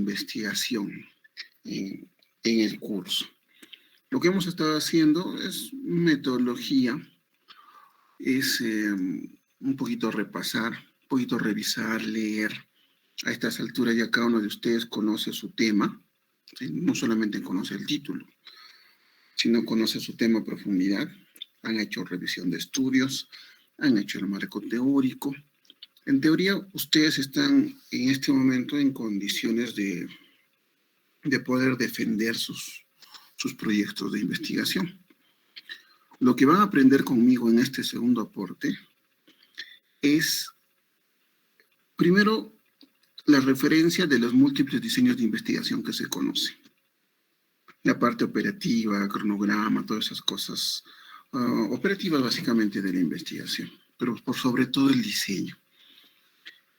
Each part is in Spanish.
investigación en el curso. Lo que hemos estado haciendo es metodología, es un poquito repasar, un poquito revisar, leer. A estas alturas ya cada uno de ustedes conoce su tema, ¿sí? No solamente conoce el título, sino conoce su tema a profundidad. Han hecho revisión de estudios, han hecho el marco teórico. En teoría, ustedes están en este momento en condiciones de poder defender sus proyectos de investigación. Lo que van a aprender conmigo en este segundo aporte es, primero, la referencia de los múltiples diseños de investigación que se conocen. La parte operativa, cronograma, todas esas cosas operativas básicamente de la investigación, pero por sobre todo el diseño,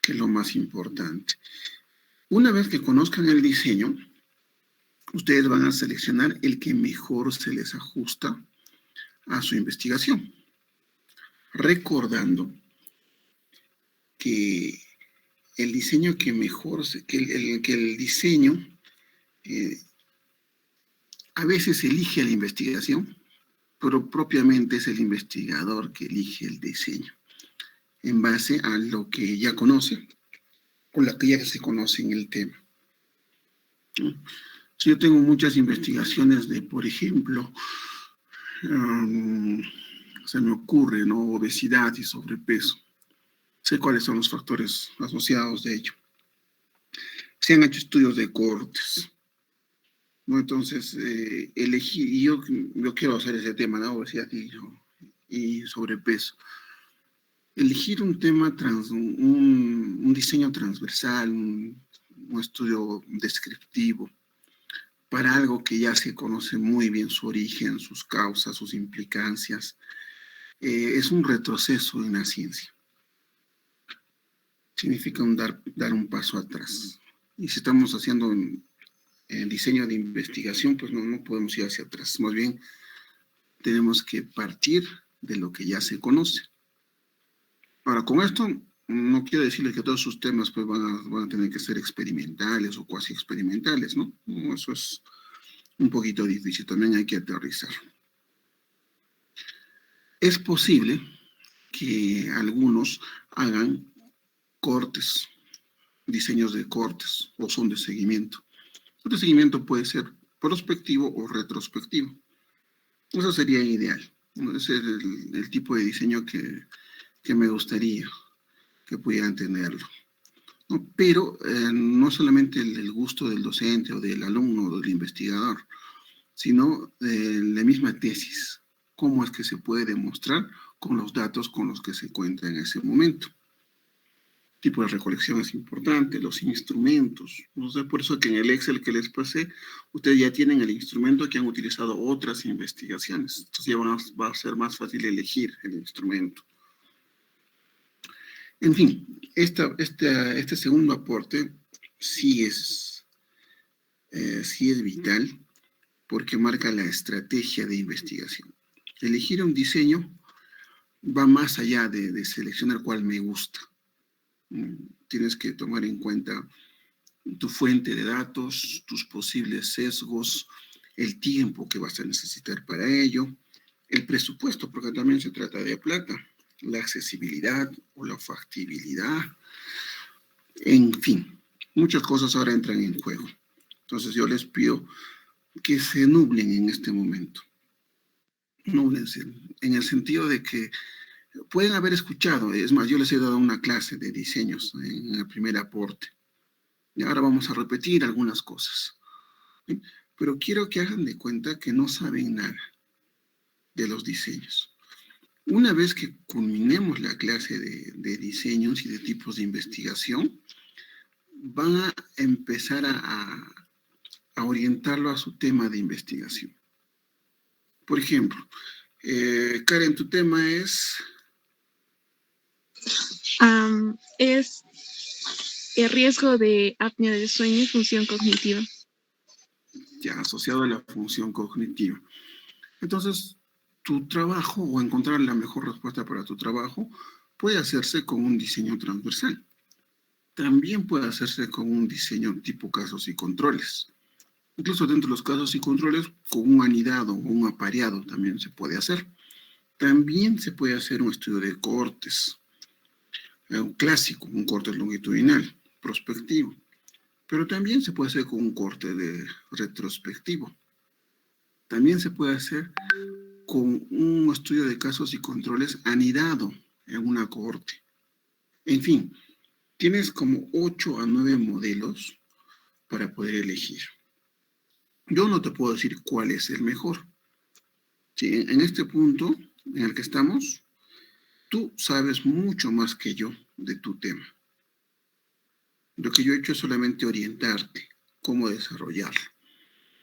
que es lo más importante. Una vez que conozcan el diseño, ustedes van a seleccionar el que mejor se les ajusta a su investigación, recordando que el diseño que mejor, que el diseño a veces elige la investigación, pero propiamente es el investigador que elige el diseño, en base a lo que ya conoce, o lo que ya se conoce en el tema. Si yo tengo muchas investigaciones de, por ejemplo, se me ocurre, ¿no?, obesidad y sobrepeso. Sé cuáles son los factores asociados de ello. Se han hecho estudios de cohortes, ¿no? Entonces, elegí, y yo quiero hacer ese tema, ¿no?, obesidad y sobrepeso. Elegir un tema, un diseño transversal, un estudio descriptivo, para algo que ya se conoce muy bien su origen, sus causas, sus implicancias, es un retroceso en la ciencia. Significa dar un paso atrás. Y si estamos haciendo el diseño de investigación, pues no podemos ir hacia atrás. Más bien, tenemos que partir de lo que ya se conoce. Ahora, con esto, no quiero decirles que todos sus temas pues, van a tener que ser experimentales o cuasi experimentales, ¿no? Eso es un poquito difícil, también hay que aterrizar. Es posible que algunos hagan cortes, diseños de cortes, o son de seguimiento. El seguimiento puede ser prospectivo o retrospectivo. Eso sería ideal. Ese es el tipo de diseño que me gustaría que pudieran tenerlo, ¿no? Pero no solamente el gusto del docente o del alumno o del investigador, sino de la misma tesis. ¿Cómo es que se puede demostrar con los datos con los que se cuenta en ese momento? El tipo de recolección es importante, los instrumentos. No sé, por eso que en el Excel que les pasé, ustedes ya tienen el instrumento que han utilizado otras investigaciones. Entonces ya va a ser más fácil elegir el instrumento. En fin, este segundo aporte sí es vital porque marca la estrategia de investigación. Elegir un diseño va más allá de seleccionar cuál me gusta. Tienes que tomar en cuenta tu fuente de datos, tus posibles sesgos, el tiempo que vas a necesitar para ello, el presupuesto, porque también se trata de plata, la accesibilidad o la factibilidad, en fin, muchas cosas ahora entran en juego. Entonces yo les pido que se nublen en este momento. Núblense, en el sentido de que pueden haber escuchado, es más, yo les he dado una clase de diseños en el primer aporte. Y ahora vamos a repetir algunas cosas. ¿Sí? Pero quiero que hagan de cuenta que no saben nada de los diseños. Una vez que culminemos la clase de diseños y de tipos de investigación, van a empezar a orientarlo a su tema de investigación. Por ejemplo, Karen, tu tema es el riesgo de apnea del sueño y función cognitiva. Ya, asociado a la función cognitiva. Entonces, tu trabajo o encontrar la mejor respuesta para tu trabajo puede hacerse con un diseño transversal. también puede hacerse con un diseño tipo casos y controles. Incluso dentro de los casos y controles, con un anidado o un apareado también se puede hacer. También se puede hacer un estudio de cortes, un clásico, un corte longitudinal, prospectivo. Pero también se puede hacer con un corte de retrospectivo. También se puede hacer con un estudio de casos y controles anidado en una cohorte. En fin, tienes como 8 a 9 modelos para poder elegir. Yo no te puedo decir cuál es el mejor. Sí, en este punto en el que estamos, tú sabes mucho más que yo de tu tema. Lo que yo he hecho es solamente orientarte cómo desarrollarlo.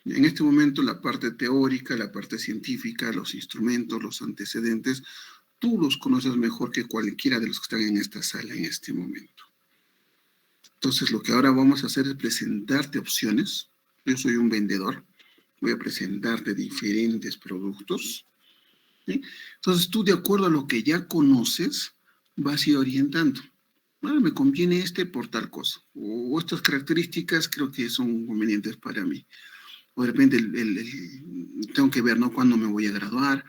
En este momento la parte teórica, la parte científica, los instrumentos, los antecedentes, tú los conoces mejor que cualquiera de los que están en esta sala en este momento. Entonces lo que ahora vamos a hacer es presentarte opciones. Yo soy un vendedor, voy a presentarte diferentes productos, ¿sí? Entonces tú, de acuerdo a lo que ya conoces, vas a ir orientando. Bueno, me conviene este por tal cosa, o estas características creo que son convenientes para mí. O de repente tengo que ver, ¿no?, cuándo me voy a graduar,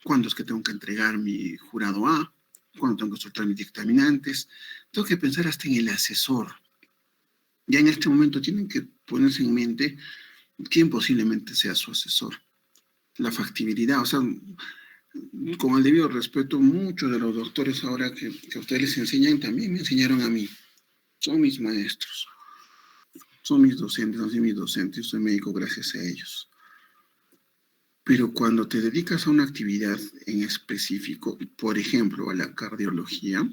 cuándo es que tengo que entregar mi jurado A, cuándo tengo que soltar mis dictaminantes. Tengo que pensar hasta en el asesor. Ya en este momento tienen que ponerse en mente quién posiblemente sea su asesor. La factibilidad, o sea, con el debido respeto, muchos de los doctores ahora que a ustedes les enseñan también me enseñaron a mí. Son mis maestros, son mis docentes, son mis docentes, yo soy médico gracias a ellos. Pero cuando te dedicas a una actividad en específico, por ejemplo, a la cardiología,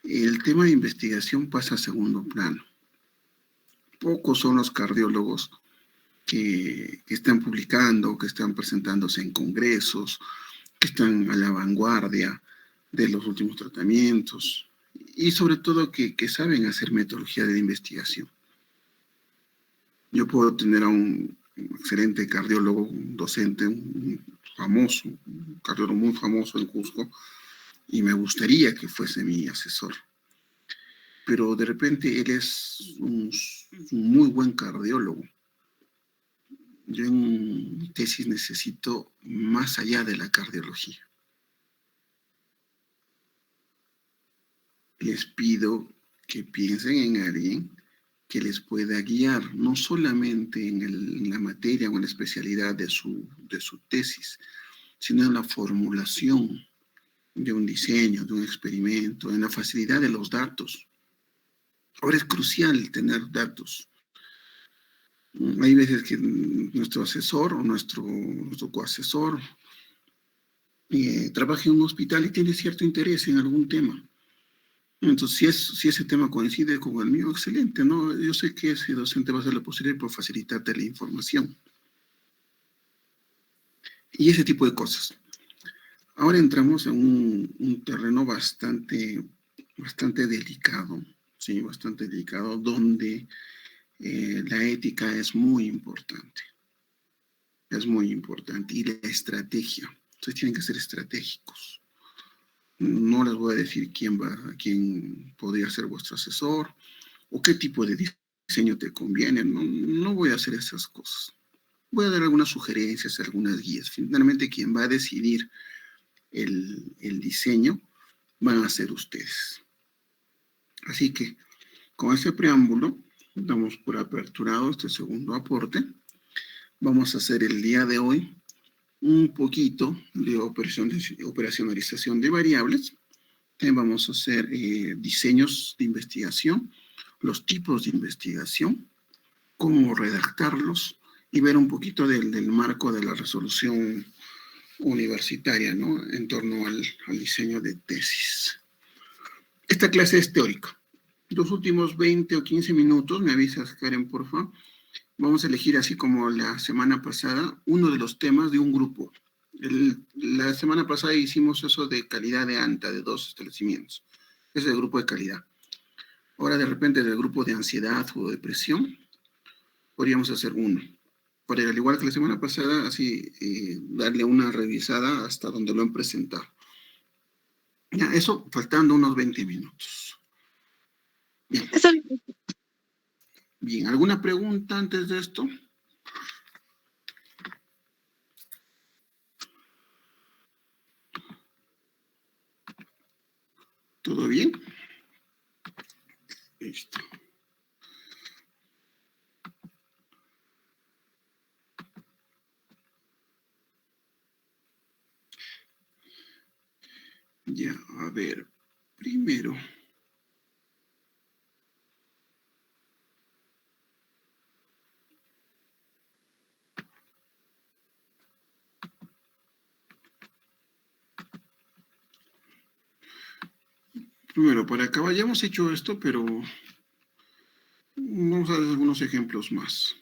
el tema de investigación pasa a segundo plano. Pocos son los cardiólogos que están publicando, que están presentándose en congresos, que están a la vanguardia de los últimos tratamientos y sobre todo que saben hacer metodología de investigación. Yo puedo tener a un excelente cardiólogo, un docente, un famoso, un cardiólogo muy famoso en Cusco, y me gustaría que fuese mi asesor. Pero de repente él es un muy buen cardiólogo. Yo en mi tesis necesito más allá de la cardiología. Les pido que piensen en alguien que les pueda guiar, no solamente en la materia o en la especialidad de su tesis, sino en la formulación de un diseño, de un experimento, en la facilidad de los datos. Ahora es crucial tener datos. Hay veces que nuestro asesor o nuestro coasesor trabaja en un hospital y tiene cierto interés en algún tema. Entonces, si ese tema coincide con el mío, excelente, ¿no? Yo sé que ese docente va a hacer lo posible por facilitarte la información. Y ese tipo de cosas. Ahora entramos en un terreno bastante delicado, ¿sí? Bastante delicado, donde la ética es muy importante. Es muy importante. Y la estrategia. Entonces tienen que ser estratégicos. No les voy a decir quién podría ser vuestro asesor o qué tipo de diseño te conviene. No voy a hacer esas cosas. Voy a dar algunas sugerencias, algunas guías. Finalmente, quien va a decidir el diseño van a ser ustedes. Así que, con ese preámbulo, damos por aperturado este segundo aporte. Vamos a hacer el día de hoy un poquito de operacionalización de variables. Vamos a hacer diseños de investigación, los tipos de investigación, cómo redactarlos y ver un poquito del marco de la resolución universitaria, ¿no?, en torno al diseño de tesis. Esta clase es teórica. Los últimos 20 o 15 minutos, me avisas, Karen, por favor, vamos a elegir, así como la semana pasada, uno de los temas de un grupo. La semana pasada hicimos eso de calidad de ANTA, de 2 establecimientos. Ese es el grupo de calidad. Ahora, de repente, del grupo de ansiedad o depresión, podríamos hacer uno. Para, al igual que la semana pasada, así darle una revisada hasta donde lo han presentado. Ya, eso faltando unos 20 minutos. Bien, Está bien. bien. ¿Alguna pregunta antes de esto? ¿Todo bien? Listo. Ya, a ver, primero. Primero, para acá ya hemos hecho esto, pero vamos a dar algunos ejemplos más.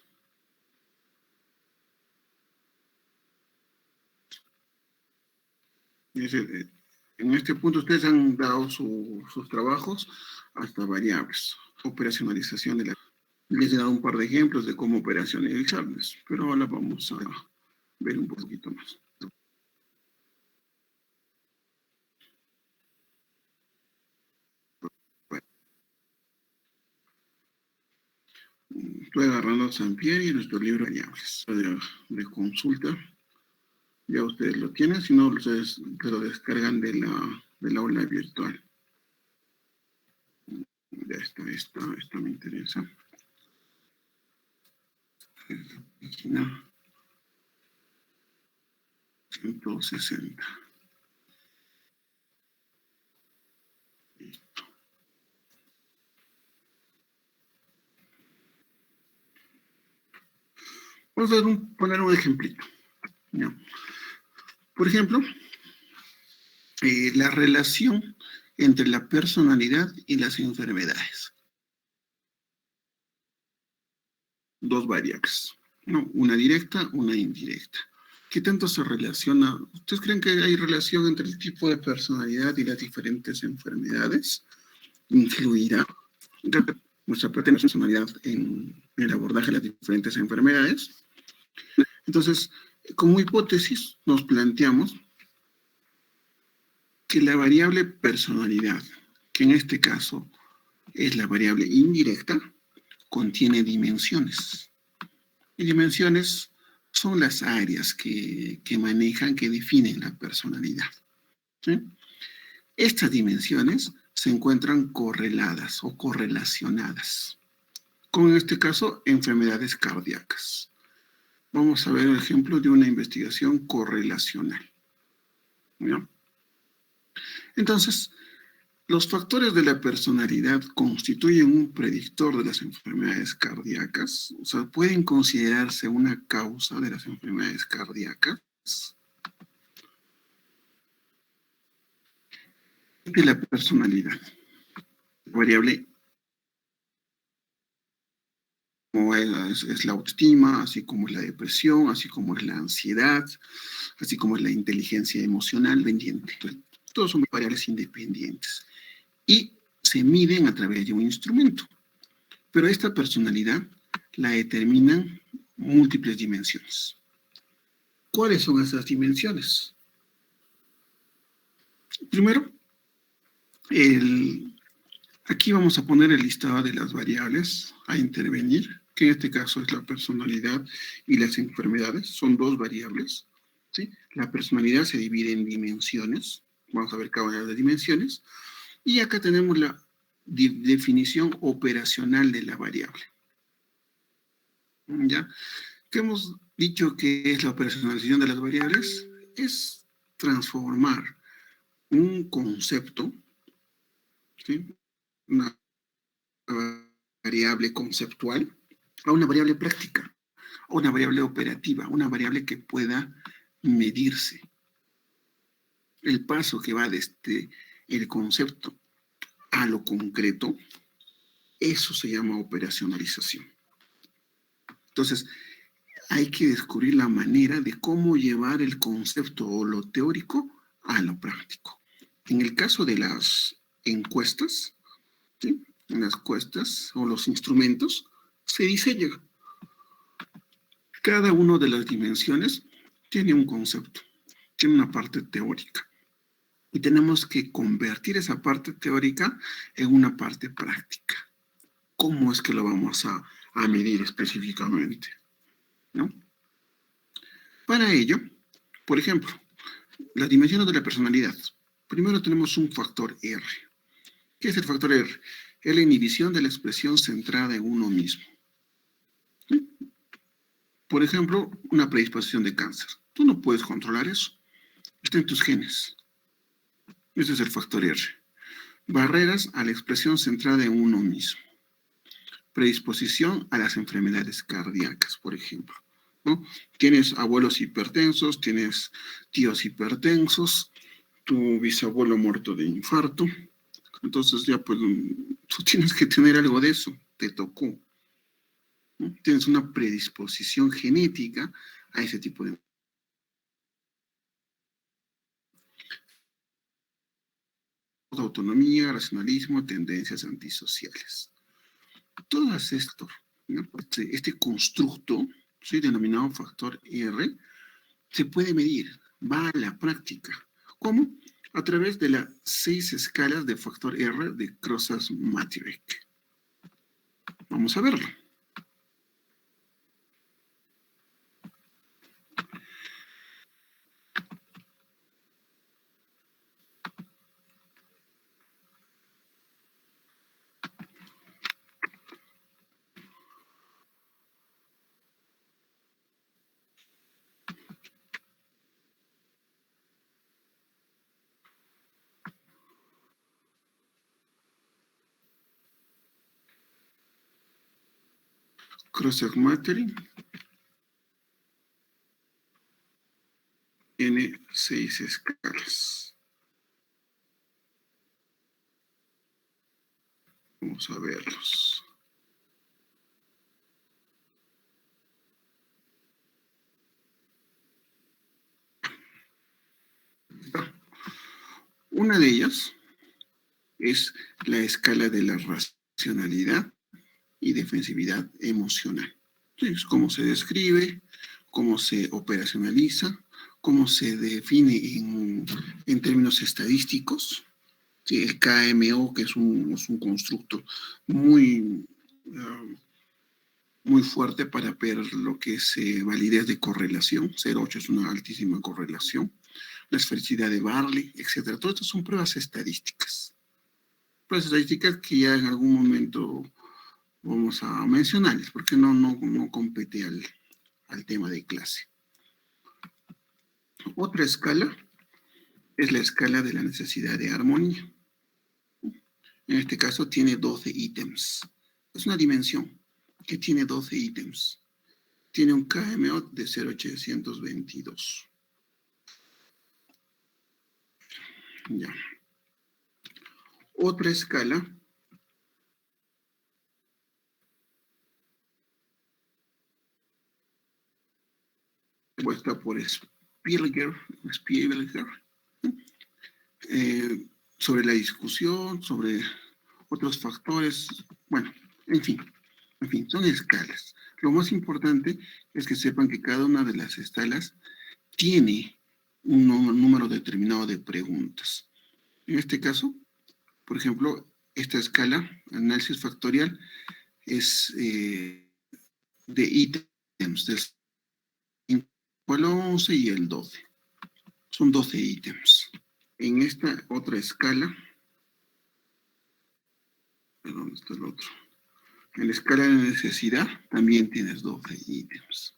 En este punto ustedes han dado sus trabajos hasta variables, operacionalización de la... Les he dado un par de ejemplos de cómo operacionalizarlas, pero ahora vamos a ver un poquito más. Bueno, estoy agarrando a Sampieri y nuestro libro de variables de consulta. Ya ustedes lo tienen, si no, ustedes lo descargan del aula virtual. Ya está, esta me interesa. Página 160. Listo. Vamos a poner un ejemplito. ¿Ya? Por ejemplo, la relación entre la personalidad y las enfermedades. Dos variables, ¿no? Una directa, una indirecta. ¿Qué tanto se relaciona? ¿Ustedes creen que hay relación entre el tipo de personalidad y las diferentes enfermedades? ¿Influirá nuestra propia personalidad en el abordaje de las diferentes enfermedades? Entonces, como hipótesis, nos planteamos que la variable personalidad, que en este caso es la variable indirecta, contiene dimensiones. Y dimensiones son las áreas que manejan, que definen la personalidad. ¿Sí? Estas dimensiones se encuentran correladas o correlacionadas con, en este caso, enfermedades cardíacas. Vamos a ver el ejemplo de una investigación correlacional. ¿No? Entonces, los factores de la personalidad constituyen un predictor de las enfermedades cardíacas, o sea, pueden considerarse una causa de las enfermedades cardíacas. De la personalidad, variable como es la autoestima, así como es la depresión, así como es la ansiedad, así como es la inteligencia emocional pendiente. Entonces, todos son variables independientes y se miden a través de un instrumento. Pero esta personalidad la determinan múltiples dimensiones. ¿Cuáles son esas dimensiones? Primero, aquí vamos a poner el listado de las variables a intervenir, que en este caso es la personalidad y las enfermedades. Son dos variables. ¿Sí? La personalidad se divide en dimensiones. Vamos a ver cada una de las dimensiones. Y acá tenemos la definición operacional de la variable. ¿Ya? ¿Qué hemos dicho que es la operacionalización de las variables? Es transformar un concepto, ¿sí? Una variable conceptual a una variable práctica, a una variable operativa, una variable que pueda medirse. El paso que va desde el concepto a lo concreto, eso se llama operacionalización. Entonces, hay que descubrir la manera de cómo llevar el concepto o lo teórico a lo práctico. En el caso de las encuestas, ¿sí? En las encuestas o los instrumentos, se diseña. Cada una de las dimensiones tiene un concepto, tiene una parte teórica. Y tenemos que convertir esa parte teórica en una parte práctica. ¿Cómo es que lo vamos a medir específicamente? ¿No? Para ello, por ejemplo, las dimensiones de la personalidad. Primero tenemos un factor R. ¿Qué es el factor R? Es la inhibición de la expresión centrada en uno mismo. ¿Sí? Por ejemplo, una predisposición de cáncer. Tú no puedes controlar eso. Está en tus genes. Ese es el factor R. Barreras a la expresión centrada en uno mismo. Predisposición a las enfermedades cardíacas, por ejemplo, ¿no? Tienes abuelos hipertensos, tienes tíos hipertensos, tu bisabuelo muerto de infarto, entonces ya pues tú tienes que tener algo de eso, te tocó, ¿no? Tienes una predisposición genética a ese tipo de autonomía, racionalismo, tendencias antisociales. Todo esto, ¿no? Este constructo, ¿sí?, denominado factor R, se puede medir, va a la práctica. ¿Cómo? A través de las 6 escalas de factor R de Crossas-Maturek. Vamos a verlo. Crossas-Maturek tiene 6 escalas. Vamos a verlos. Una de ellas es la escala de la racionalidad y defensividad emocional. Es cómo se describe, cómo se operacionaliza, cómo se define en términos estadísticos. Sí, el KMO, que es un constructo muy, muy fuerte para ver lo que es validez de correlación. 0,8 es una altísima correlación. La esfericidad de Barley, etc. Todo esto son pruebas estadísticas. Pruebas estadísticas que ya en algún momento vamos a mencionarles, porque no compete al tema de clase. Otra escala es la escala de la necesidad de armonía. En este caso tiene 12 ítems. Es una dimensión que tiene 12 ítems. Tiene un KMO de 0,822. Ya. Otra escala puesta por Spielberger, sobre la discusión, sobre otros factores, bueno, en fin, son escalas. Lo más importante es que sepan que cada una de las escalas tiene un número determinado de preguntas. En este caso, por ejemplo, esta escala, análisis factorial, es de ítems, del 5 al 11 y el 12. Son 12 ítems. En esta otra escala, ¿dónde está el otro? En la escala de necesidad también tienes 12 ítems.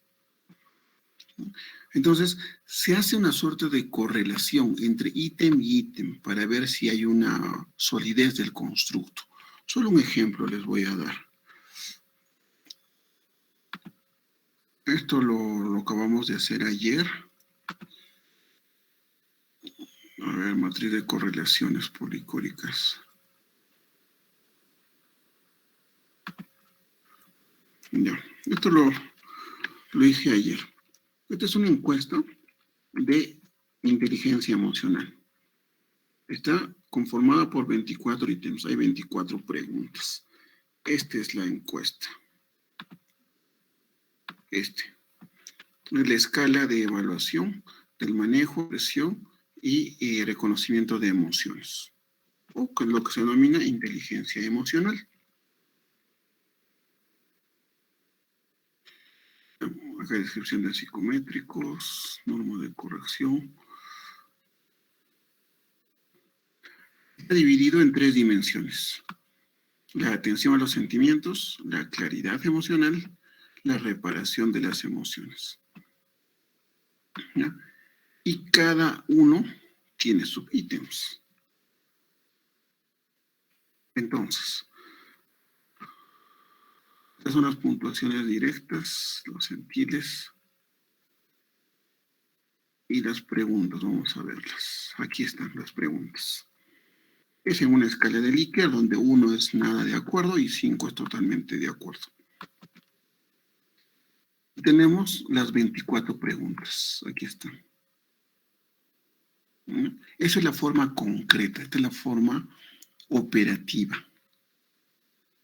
Entonces, se hace una suerte de correlación entre ítem y ítem para ver si hay una solidez del constructo. Solo un ejemplo les voy a dar. Esto lo acabamos de hacer ayer. A ver, matriz de correlaciones policóricas. Ya, esto lo hice ayer. Esta es una encuesta de inteligencia emocional. Está conformada por 24 ítems, hay 24 preguntas. Esta es la encuesta. Es la escala de evaluación del manejo, presión y reconocimiento de emociones, o con lo que se denomina inteligencia emocional. Acá hay descripción de psicométricos, norma de corrección. Está dividido en 3 dimensiones. La atención a los sentimientos, la claridad emocional, la reparación de las emociones. ¿Ya? Y cada uno tiene subítems. Entonces, estas son las puntuaciones directas, los sentiles y las preguntas. Vamos a verlas. Aquí están las preguntas. Es en una escala de Likert donde 1 es nada de acuerdo y 5 es totalmente de acuerdo. Tenemos las 24 preguntas. Aquí están. Esa es la forma concreta, esta es la forma operativa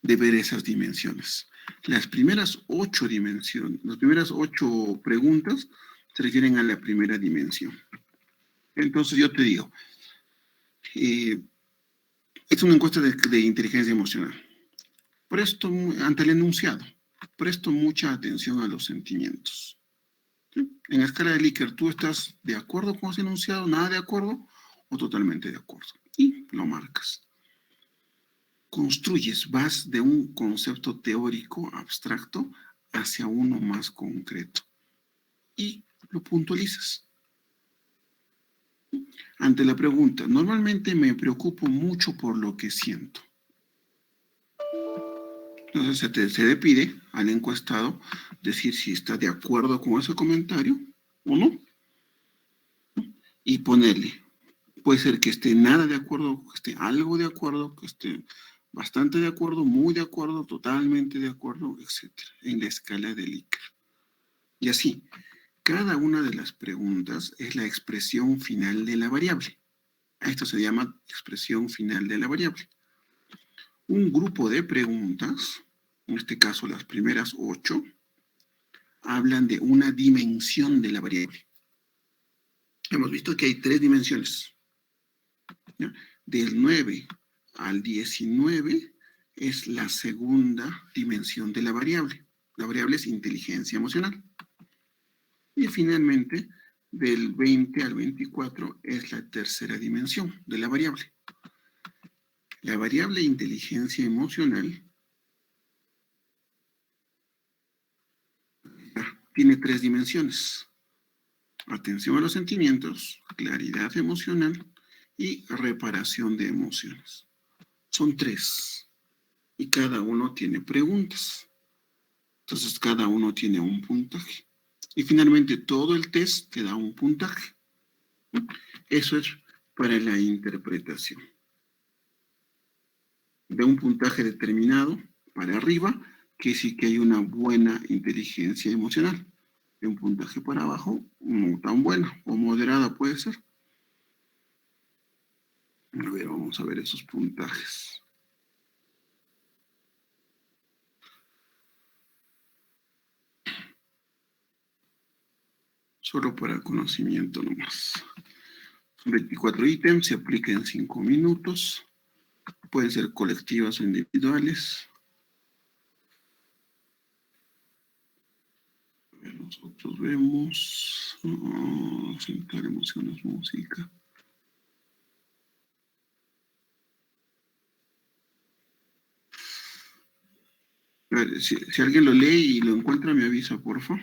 de ver esas dimensiones. Las primeras 8 dimensiones, las primeras 8 preguntas se refieren a la primera dimensión. Entonces yo te digo, es una encuesta de inteligencia emocional. Ante el enunciado, presto mucha atención a los sentimientos. ¿Sí? En la escala de Likert, ¿tú estás de acuerdo con ese enunciado, nada de acuerdo o totalmente de acuerdo? Y lo marcas. Construyes, vas de un concepto teórico abstracto hacia uno más concreto y lo puntualizas. Ante la pregunta, normalmente me preocupo mucho por lo que siento. Entonces se le pide al encuestado decir si está de acuerdo con ese comentario o no. Y ponerle, puede ser que esté nada de acuerdo, que esté algo de acuerdo, que esté bastante de acuerdo, muy de acuerdo, totalmente de acuerdo, etc. En la escala de Likert. Y así, cada una de las preguntas es la expresión final de la variable. A esto se llama expresión final de la variable. Un grupo de preguntas, en este caso las primeras 8, hablan de una dimensión de la variable. Hemos visto que hay 3 dimensiones. ¿Ya? Del 9 al 19 es la segunda dimensión de la variable. La variable es inteligencia emocional. Y finalmente, del 20 al 24 es la tercera dimensión de la variable. La variable inteligencia emocional tiene 3 dimensiones. Atención a los sentimientos, claridad emocional y reparación de emociones. Son 3. Y cada uno tiene preguntas. Entonces, cada uno tiene un puntaje. Y finalmente, todo el test te da un puntaje. Eso es para la interpretación. De un puntaje determinado para arriba, que sí que hay una buena inteligencia emocional. De un puntaje para abajo, no tan buena o moderada puede ser. A ver, vamos a ver esos puntajes. Solo para conocimiento nomás. 24 ítems, se aplica en 5 minutos. Pueden ser colectivas o individuales. Nosotros vemos sentar emociones, música. A ver, si alguien lo lee y lo encuentra, me avisa, por favor.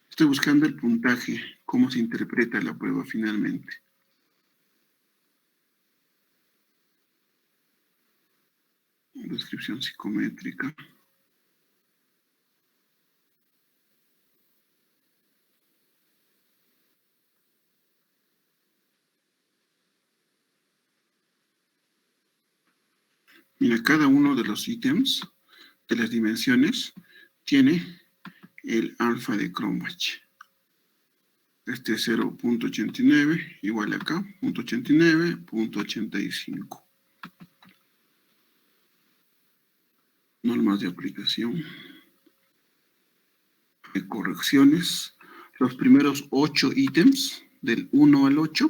Estoy buscando el puntaje, cómo se interpreta la prueba finalmente. Descripción psicométrica. Mira, cada uno de los ítems, de las dimensiones, tiene el alfa de Cronbach. Este es 0.89, igual acá, 0.89, 0.85. Normas de aplicación. De correcciones. Los primeros 8 ítems, del 1 al 8,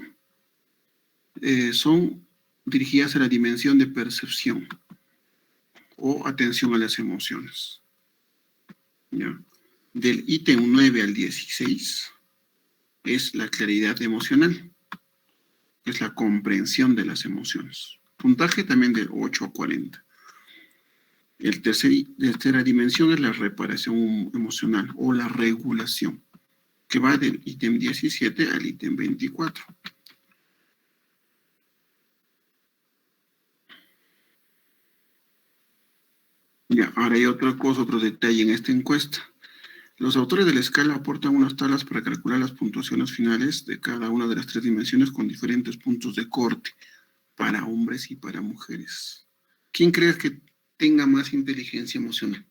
son dirigidas a la dimensión de percepción o atención a las emociones. ¿Ya? Del ítem 9 al 16 es la claridad emocional, es la comprensión de las emociones. Puntaje también de 8 a 40. Tercera dimensión es la reparación emocional o la regulación, que va del ítem 17 al ítem 24. Ya, ahora hay otra cosa, otro detalle en esta encuesta. Los autores de la escala aportan unas tablas para calcular las puntuaciones finales de cada una de las 3 dimensiones con diferentes puntos de corte para hombres y para mujeres. ¿Quién cree que tenga más inteligencia emocional?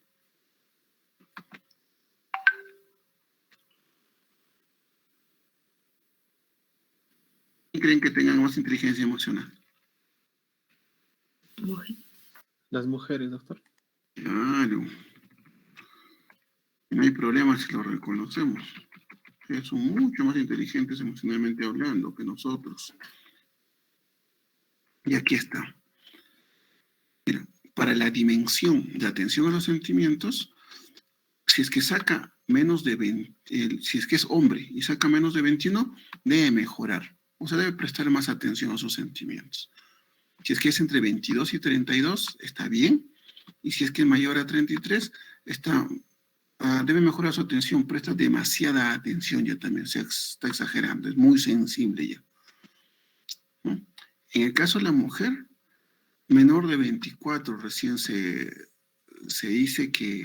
¿Quién creen que tengan más inteligencia emocional? Las mujeres, doctor. Claro. No hay problema si lo reconocemos. Ellos son mucho más inteligentes emocionalmente hablando que nosotros. Y aquí está. Mira, para la dimensión de atención a los sentimientos, si es que saca menos de 20, si es que es hombre y saca menos de 21, debe mejorar. O sea, debe prestar más atención a sus sentimientos. Si es que es entre 22 y 32, está bien. Y si es que es mayor a 33, debe mejorar su atención. Presta demasiada atención ya también. Se está exagerando. Es muy sensible ya. ¿No? En el caso de la mujer, menor de 24, recién se dice que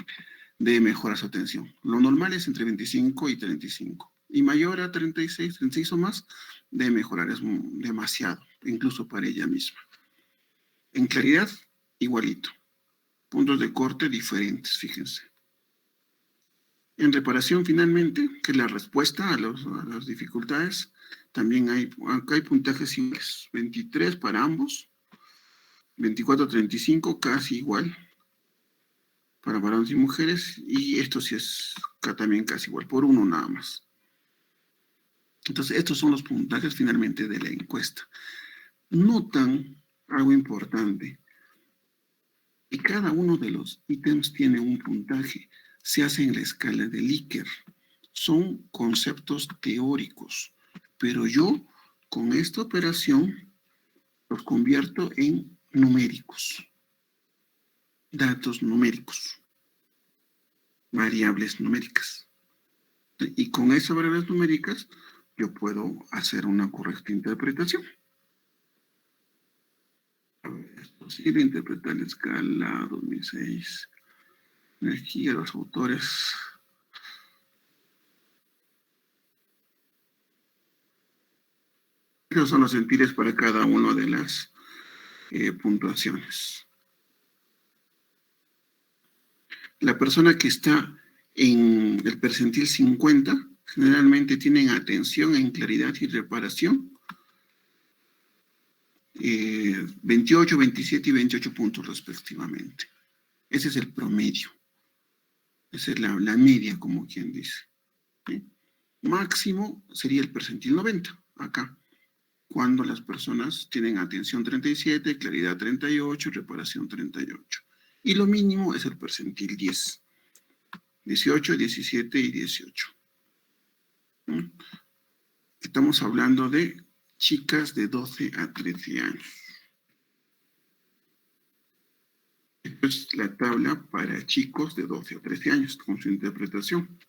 debe mejorar su atención. Lo normal es entre 25 y 35. Y mayor a 36, 36 o más, debe mejorar. Es demasiado, incluso para ella misma. En claridad, igualito. Puntos de corte diferentes, fíjense. En reparación, finalmente, que es la respuesta a las dificultades, también acá hay puntajes iguales. 23 para ambos, 24-35, casi igual, para varones y mujeres, y esto sí es también casi igual, por uno nada más. Entonces, estos son los puntajes finalmente de la encuesta. Notan algo importante, y cada uno de los ítems tiene un puntaje. Se hace en la escala de Likert. Son conceptos teóricos, pero yo con esta operación los convierto en numéricos. Datos numéricos. Variables numéricas. Y con esas variables numéricas yo puedo hacer una correcta interpretación. Es posible interpretar la escala 2006. Energía, los autores. Esos son los sentires para cada una de las puntuaciones. La persona que está en el percentil 50 generalmente tienen atención en claridad y reparación. 28, 27 y 28 puntos respectivamente. Ese es el promedio. Esa es la media, como quien dice. ¿Sí? Máximo sería el percentil 90, acá. Cuando las personas tienen atención 37, claridad 38, reparación 38. Y lo mínimo es el percentil 10. 18, 17 y 18. ¿Mm? Estamos hablando de chicas de 12 a 13 años. Esta es la tabla para chicos de 12 a 13 años, con su interpretación.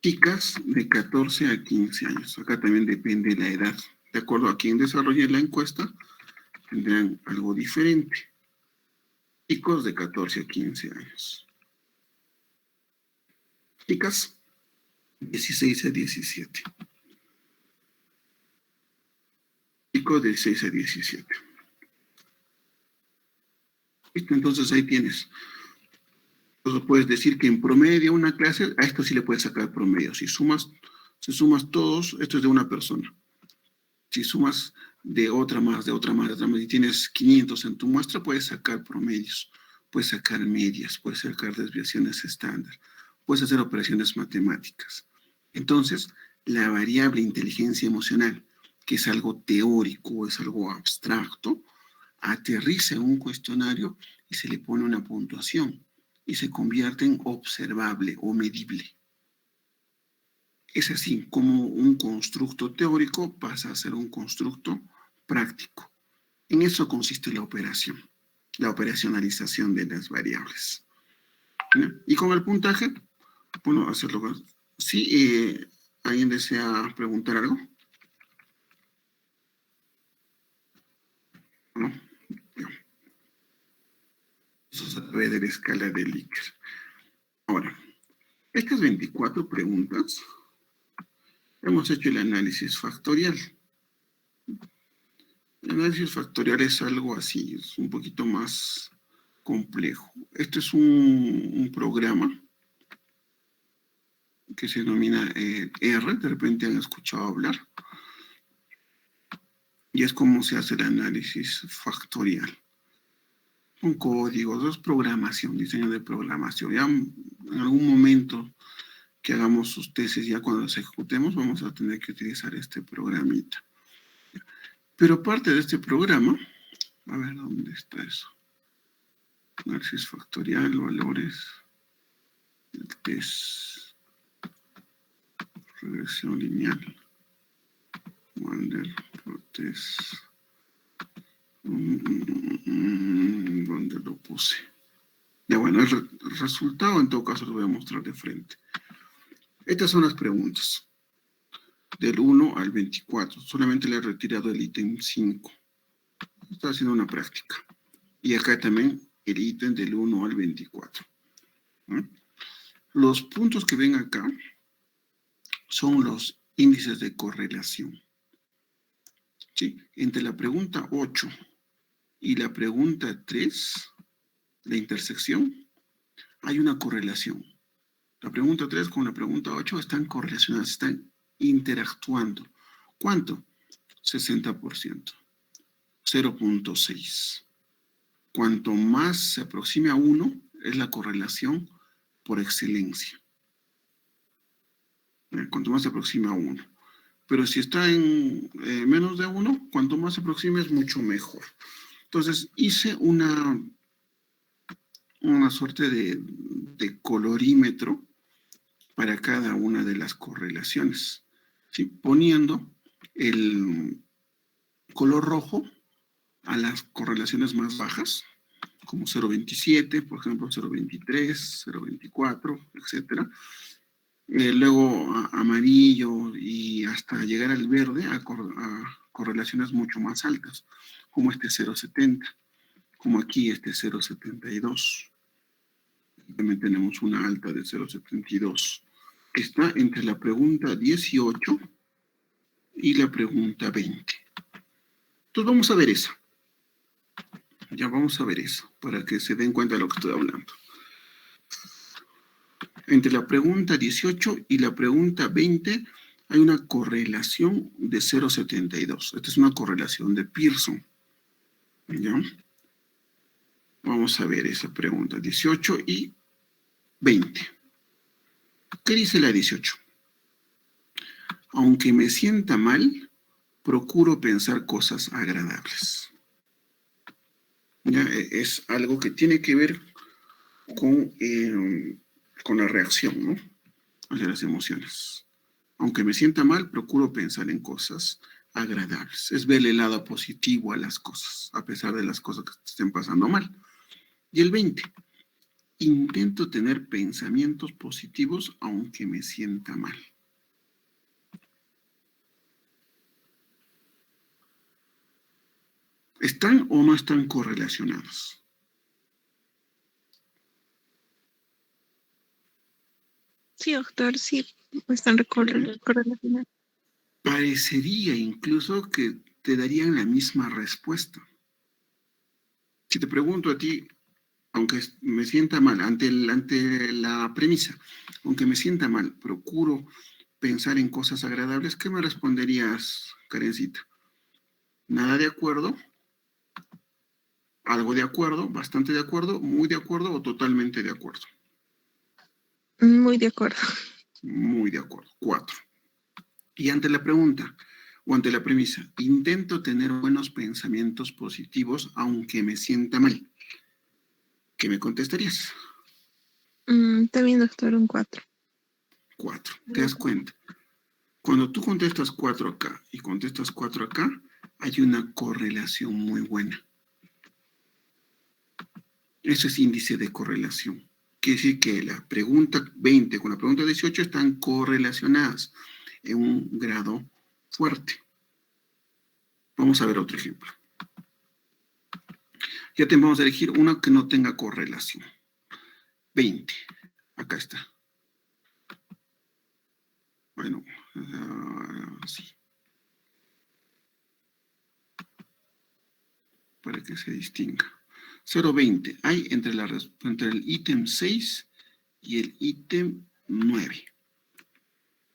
Chicas de 14 a 15 años. Acá también depende de la edad. De acuerdo a quien desarrolle la encuesta, tendrán algo diferente. Chicos de 14 a 15 años. Chicas, 16 a 17. Chicos de 16 a 17. ¿Listo? Entonces ahí tienes. Entonces puedes decir que en promedio una clase, a esto sí le puedes sacar promedio. Si sumas todos, esto es de una persona. Si sumas de otra más, y tienes 500 en tu muestra, puedes sacar promedios, puedes sacar medias, puedes sacar desviaciones estándar, puedes hacer operaciones matemáticas. Entonces, la variable inteligencia emocional, que es algo teórico, es algo abstracto, aterriza en un cuestionario y se le pone una puntuación. y se convierte en observable o medible. Es así como un constructo teórico pasa a ser un constructo práctico. En eso consiste la operación, la operacionalización de las variables. ¿Ya? Y con el puntaje, bueno, hacerlo. Sí, ¿alguien desea preguntar algo? ¿No? Eso se ve de la escala de Likert. Ahora, estas 24 preguntas, hemos hecho el análisis factorial. El análisis factorial es algo así, es un poquito más complejo. Este es un programa que se denomina R, de repente han escuchado hablar, y es como se hace el análisis factorial. Con códigos, es programación, diseño de programación. Ya en algún momento que hagamos sus tesis, ya cuando los ejecutemos, vamos a tener que utilizar este programita. Pero parte de este programa, a ver, ¿dónde está eso? Análisis factorial, valores, el test, regresión lineal, Wander, test, ¿dónde lo puse? Ya bueno, el resultado en todo caso lo voy a mostrar de frente. Estas son las preguntas. Del 1 al 24. Solamente le he retirado el ítem 5. Está haciendo una práctica. Y acá también el ítem del 1 al 24. ¿Mm? Los puntos que ven acá son los índices de correlación. ¿Sí? Entre la pregunta 8 y la pregunta 3, la intersección, hay una correlación. La pregunta 3 con la pregunta 8 están correlacionadas, están interactuando. ¿Cuánto? 60%. 0.6. Cuanto más se aproxime a 1, es la correlación por excelencia. Cuanto más se aproxima a 1. Pero si está en menos de 1, cuanto más se aproxime es mucho mejor. Entonces hice una suerte de colorímetro para cada una de las correlaciones, ¿sí? Poniendo el color rojo a las correlaciones más bajas, como 0.27, por ejemplo, 0.23, 0.24, etc. Luego amarillo y hasta llegar al verde a correlaciones mucho más altas, como este 0.70, como aquí este 0.72. También tenemos una alta de 0.72, que está entre la pregunta 18 y la pregunta 20. Entonces vamos a ver eso. Ya vamos a ver eso, para que se den cuenta de lo que estoy hablando. Entre la pregunta 18 y la pregunta 20 hay una correlación de 0.72. Esta es una correlación de Pearson. ¿Ya? Vamos a ver esa pregunta, 18 y 20. ¿Qué dice la 18? Aunque me sienta mal, procuro pensar cosas agradables. ¿Ya? Es algo que tiene que ver con la reacción, ¿no? Hacia las emociones. Aunque me sienta mal, procuro pensar en cosas agradables. Es ver el lado positivo a las cosas, a pesar de las cosas que te estén pasando mal. Y el 20. Intento tener pensamientos positivos aunque me sienta mal. ¿Están o no están correlacionados? Sí, doctor, sí, están correlacionados. Parecería incluso que te darían la misma respuesta. Si te pregunto a ti, aunque me sienta mal, ante la premisa, aunque me sienta mal, procuro pensar en cosas agradables, ¿qué me responderías, Karencita? ¿Nada de acuerdo? ¿Algo de acuerdo? ¿Bastante de acuerdo? ¿Muy de acuerdo o totalmente de acuerdo? Muy de acuerdo. Muy de acuerdo. 4. Y ante la pregunta, o ante la premisa, intento tener buenos pensamientos positivos aunque me sienta mal. ¿Qué me contestarías? También, doctor, un 4. 4. ¿Te das cuenta? Cuando tú contestas 4 acá y contestas 4 acá, hay una correlación muy buena. Eso es índice de correlación. Quiere decir que la pregunta 20 con la pregunta 18 están correlacionadas en un grado fuerte. Vamos a ver otro ejemplo. Ya vamos a elegir una que no tenga correlación. 20. Acá está. Bueno, así. Para que se distinga. 0,20. Hay entre el ítem 6 y el ítem 9.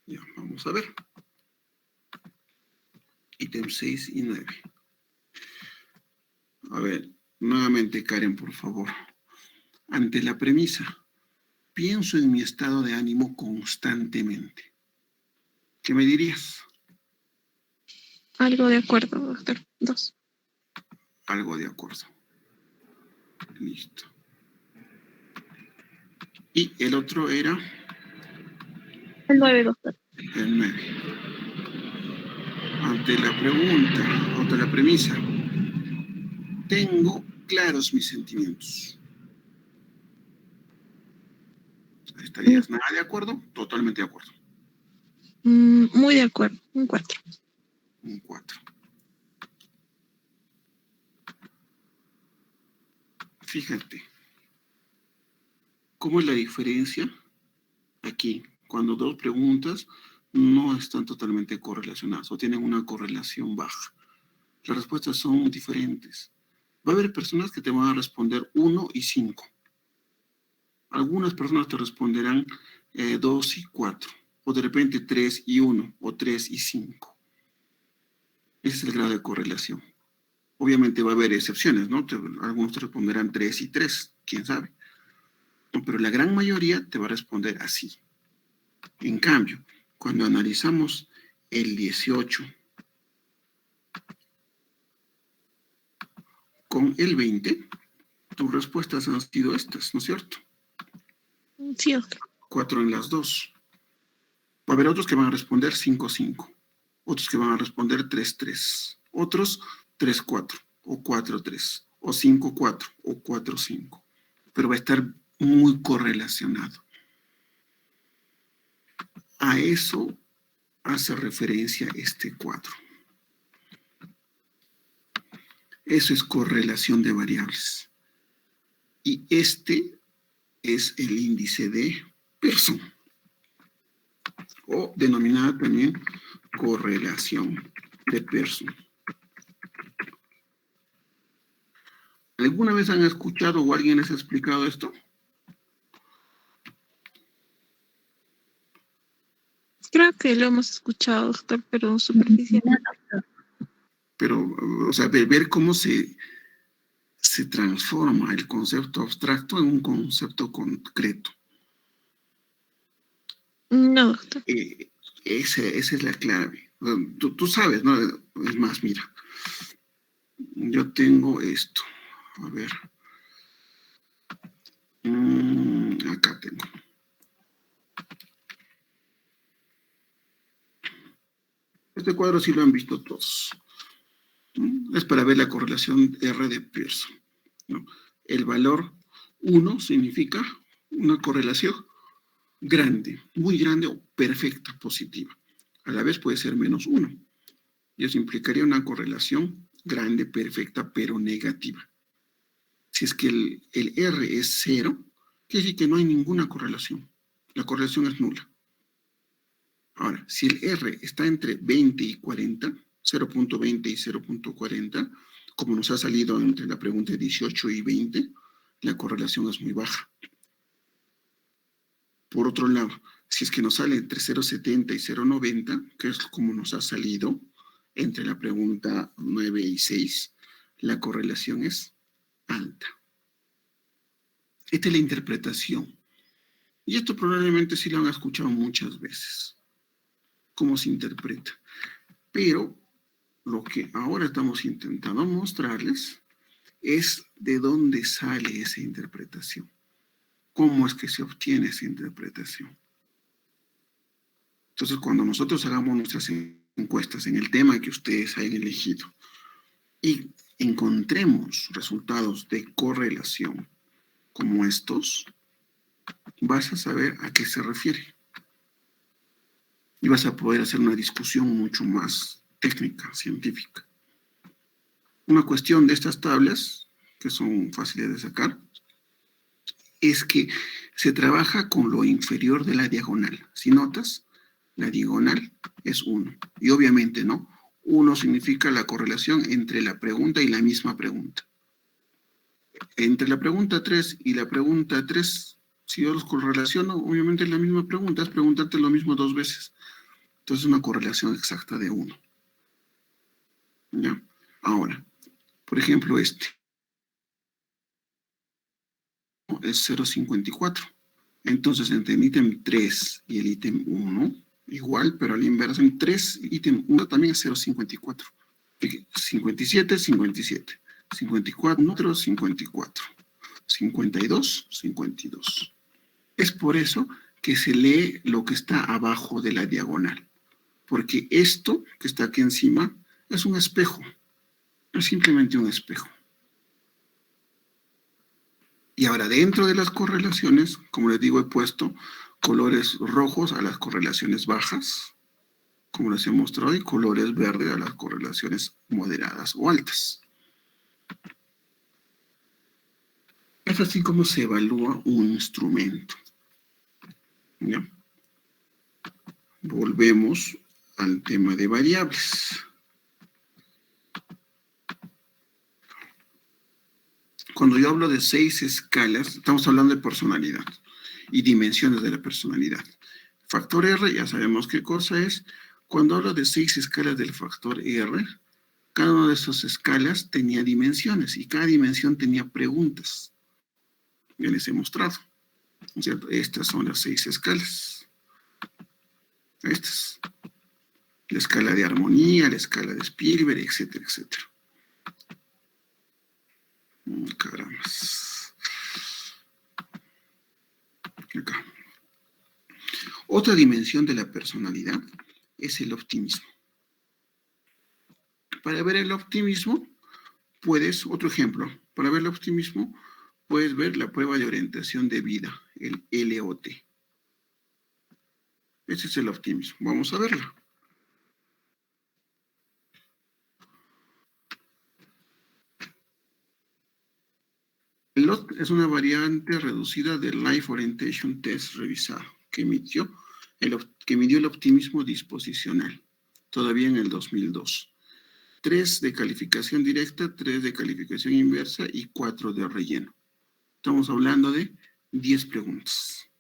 Ya, vamos a ver. Ítem 6 y 9. A ver, nuevamente, Karen, por favor. Ante la premisa, pienso en mi estado de ánimo constantemente. ¿Qué me dirías? Algo de acuerdo, doctor. 2. Algo de acuerdo. Listo. Y el otro era El 9, doctor. el 9. Ante la pregunta, ante la premisa, tengo claros mis sentimientos. ¿Estarías nada de acuerdo? Totalmente de acuerdo. Muy de acuerdo. Un 4. Un 4. Fíjate, ¿cómo es la diferencia? Aquí, cuando dos preguntas no están totalmente correlacionadas o tienen una correlación baja. Las respuestas son diferentes. Va a haber personas que te van a responder 1 y 5. Algunas personas te responderán 2 y 4. O de repente 3 y 1 o 3 y 5. Ese es el grado de correlación. Obviamente va a haber excepciones, ¿no? Algunos te responderán 3 y 3, quién sabe. No, pero la gran mayoría te va a responder así. En cambio, cuando analizamos el 18 con el 20, tus respuestas han sido estas, ¿no es cierto? Sí, doctor. 4 en las dos. Va a haber otros que van a responder 5, 5. Otros que van a responder 3, 3. Otros 3, 4. O 4, 3. O 5, 4. O 4, 5. Pero va a estar muy correlacionado. A eso hace referencia este cuadro. Eso es correlación de variables. Y este es el índice de Pearson, o denominada también correlación de Pearson. ¿Alguna vez han escuchado o alguien les ha explicado esto? Creo que lo hemos escuchado, doctor, pero superficial. Pero, o sea, ver cómo se transforma el concepto abstracto en un concepto concreto. No, doctor. Esa es la clave. Tú sabes, ¿no? Es más, mira, yo tengo esto. A ver. Acá tengo. Este cuadro sí lo han visto todos. Es para ver la correlación R de Pearson, ¿no? El valor 1 significa una correlación grande, muy grande o perfecta, positiva. A la vez puede ser menos 1. Y eso implicaría una correlación grande, perfecta, pero negativa. Si es que el R es 0, quiere decir que no hay ninguna correlación. La correlación es nula. Ahora, si el R está entre 20 y 40, 0.20 y 0.40, como nos ha salido entre la pregunta 18 y 20, la correlación es muy baja. Por otro lado, si es que nos sale entre 0.70 y 0.90, que es como nos ha salido entre la pregunta 9 y 6, la correlación es alta. Esta es la interpretación. Y esto probablemente sí lo han escuchado muchas veces. ¿Cómo se interpreta? Pero lo que ahora estamos intentando mostrarles es de dónde sale esa interpretación. cómo es que se obtiene esa interpretación. Entonces, cuando nosotros hagamos nuestras encuestas en el tema que ustedes hayan elegido y encontremos resultados de correlación como estos, vas a saber a qué se refiere. Y vas a poder hacer una discusión mucho más técnica, científica. Una cuestión de estas tablas, que son fáciles de sacar, es que se trabaja con lo inferior de la diagonal. Si notas, la diagonal es 1. Y obviamente, ¿no? 1 significa la correlación entre la pregunta y la misma pregunta. Entre la pregunta 3 y la pregunta 3, si yo los correlaciono, obviamente es la misma pregunta, es preguntarte lo mismo 2 veces. Entonces, una correlación exacta de 1. ¿Ya? Ahora, por ejemplo, este es 0,54. Entonces, entre el ítem 3 y el ítem 1, igual, pero a la inversa, en 3, ítem 1 también es 0,54. 57, 57. 54, otro 54. 52, 52. Es por eso que se lee lo que está abajo de la diagonal. Porque esto que está aquí encima es un espejo. Es simplemente un espejo. Y ahora, dentro de las correlaciones, como les digo, he puesto colores rojos a las correlaciones bajas, como les he mostrado, y colores verdes a las correlaciones moderadas o altas. Es así como se evalúa un instrumento. ¿Ya? Volvemos al tema de variables. Cuando yo hablo de 6 escalas, estamos hablando de personalidad y dimensiones de la personalidad. Factor R, ya sabemos qué cosa es. Cuando hablo de 6 escalas del factor R, cada una de esas escalas tenía dimensiones y cada dimensión tenía preguntas. Ya les he mostrado, ¿no es cierto? Estas son las 6 escalas. Estas. La escala de armonía, la escala de Spielberg, etcétera, etcétera. Caramba. Acá. Otra dimensión de la personalidad es el optimismo. Para ver el optimismo, otro ejemplo, para ver el optimismo, puedes ver la prueba de orientación de vida, el LOT. Ese es el optimismo. Vamos a verlo. El LOT es una variante reducida del Life Orientation Test revisado que midió el optimismo disposicional, todavía en el 2002. 3 de calificación directa, 3 de calificación inversa y 4 de relleno. Estamos hablando de 10 preguntas.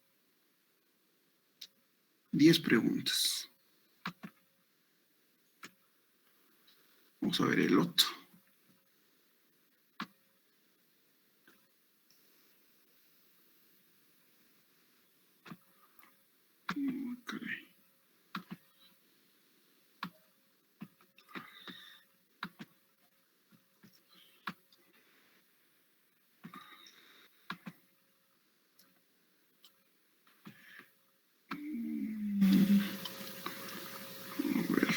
10 preguntas. Vamos a ver el otro. Okay. A ver.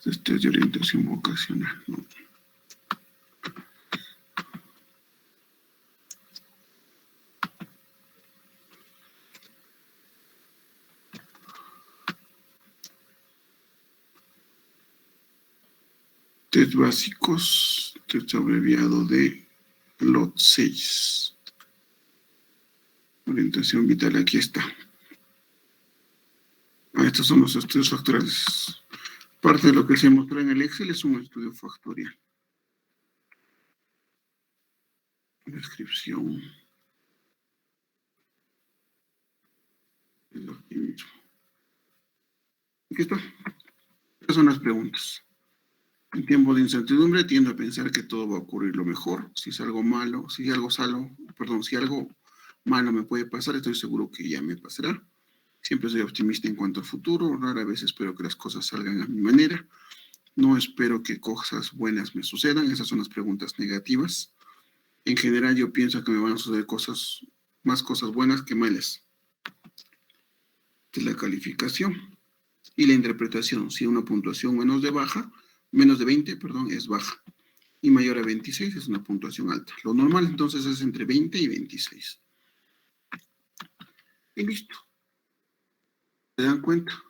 Este es de orientación vocacional, ¿no? Test básicos, test abreviado de LOT 6. Orientación vital, aquí está. Estos son los estudios factoriales. Parte de lo que se mostró en el Excel es un estudio factorial. Descripción. El optimismo. Aquí está. Estas son las preguntas. En tiempo de incertidumbre tiendo a pensar que todo va a ocurrir lo mejor. Si es algo malo, si algo malo me puede pasar, estoy seguro que ya me pasará. Siempre soy optimista en cuanto al futuro, rara vez espero que las cosas salgan a mi manera. No espero que cosas buenas me sucedan. Esas son las preguntas negativas. En general, yo pienso que me van a suceder más cosas buenas que malas. Esta es la calificación. Y la interpretación, si una puntuación menos de 20, perdón, es baja. Y mayor a 26 es una puntuación alta. Lo normal, entonces, es entre 20 y 26. Y listo. ¿Se dan cuenta?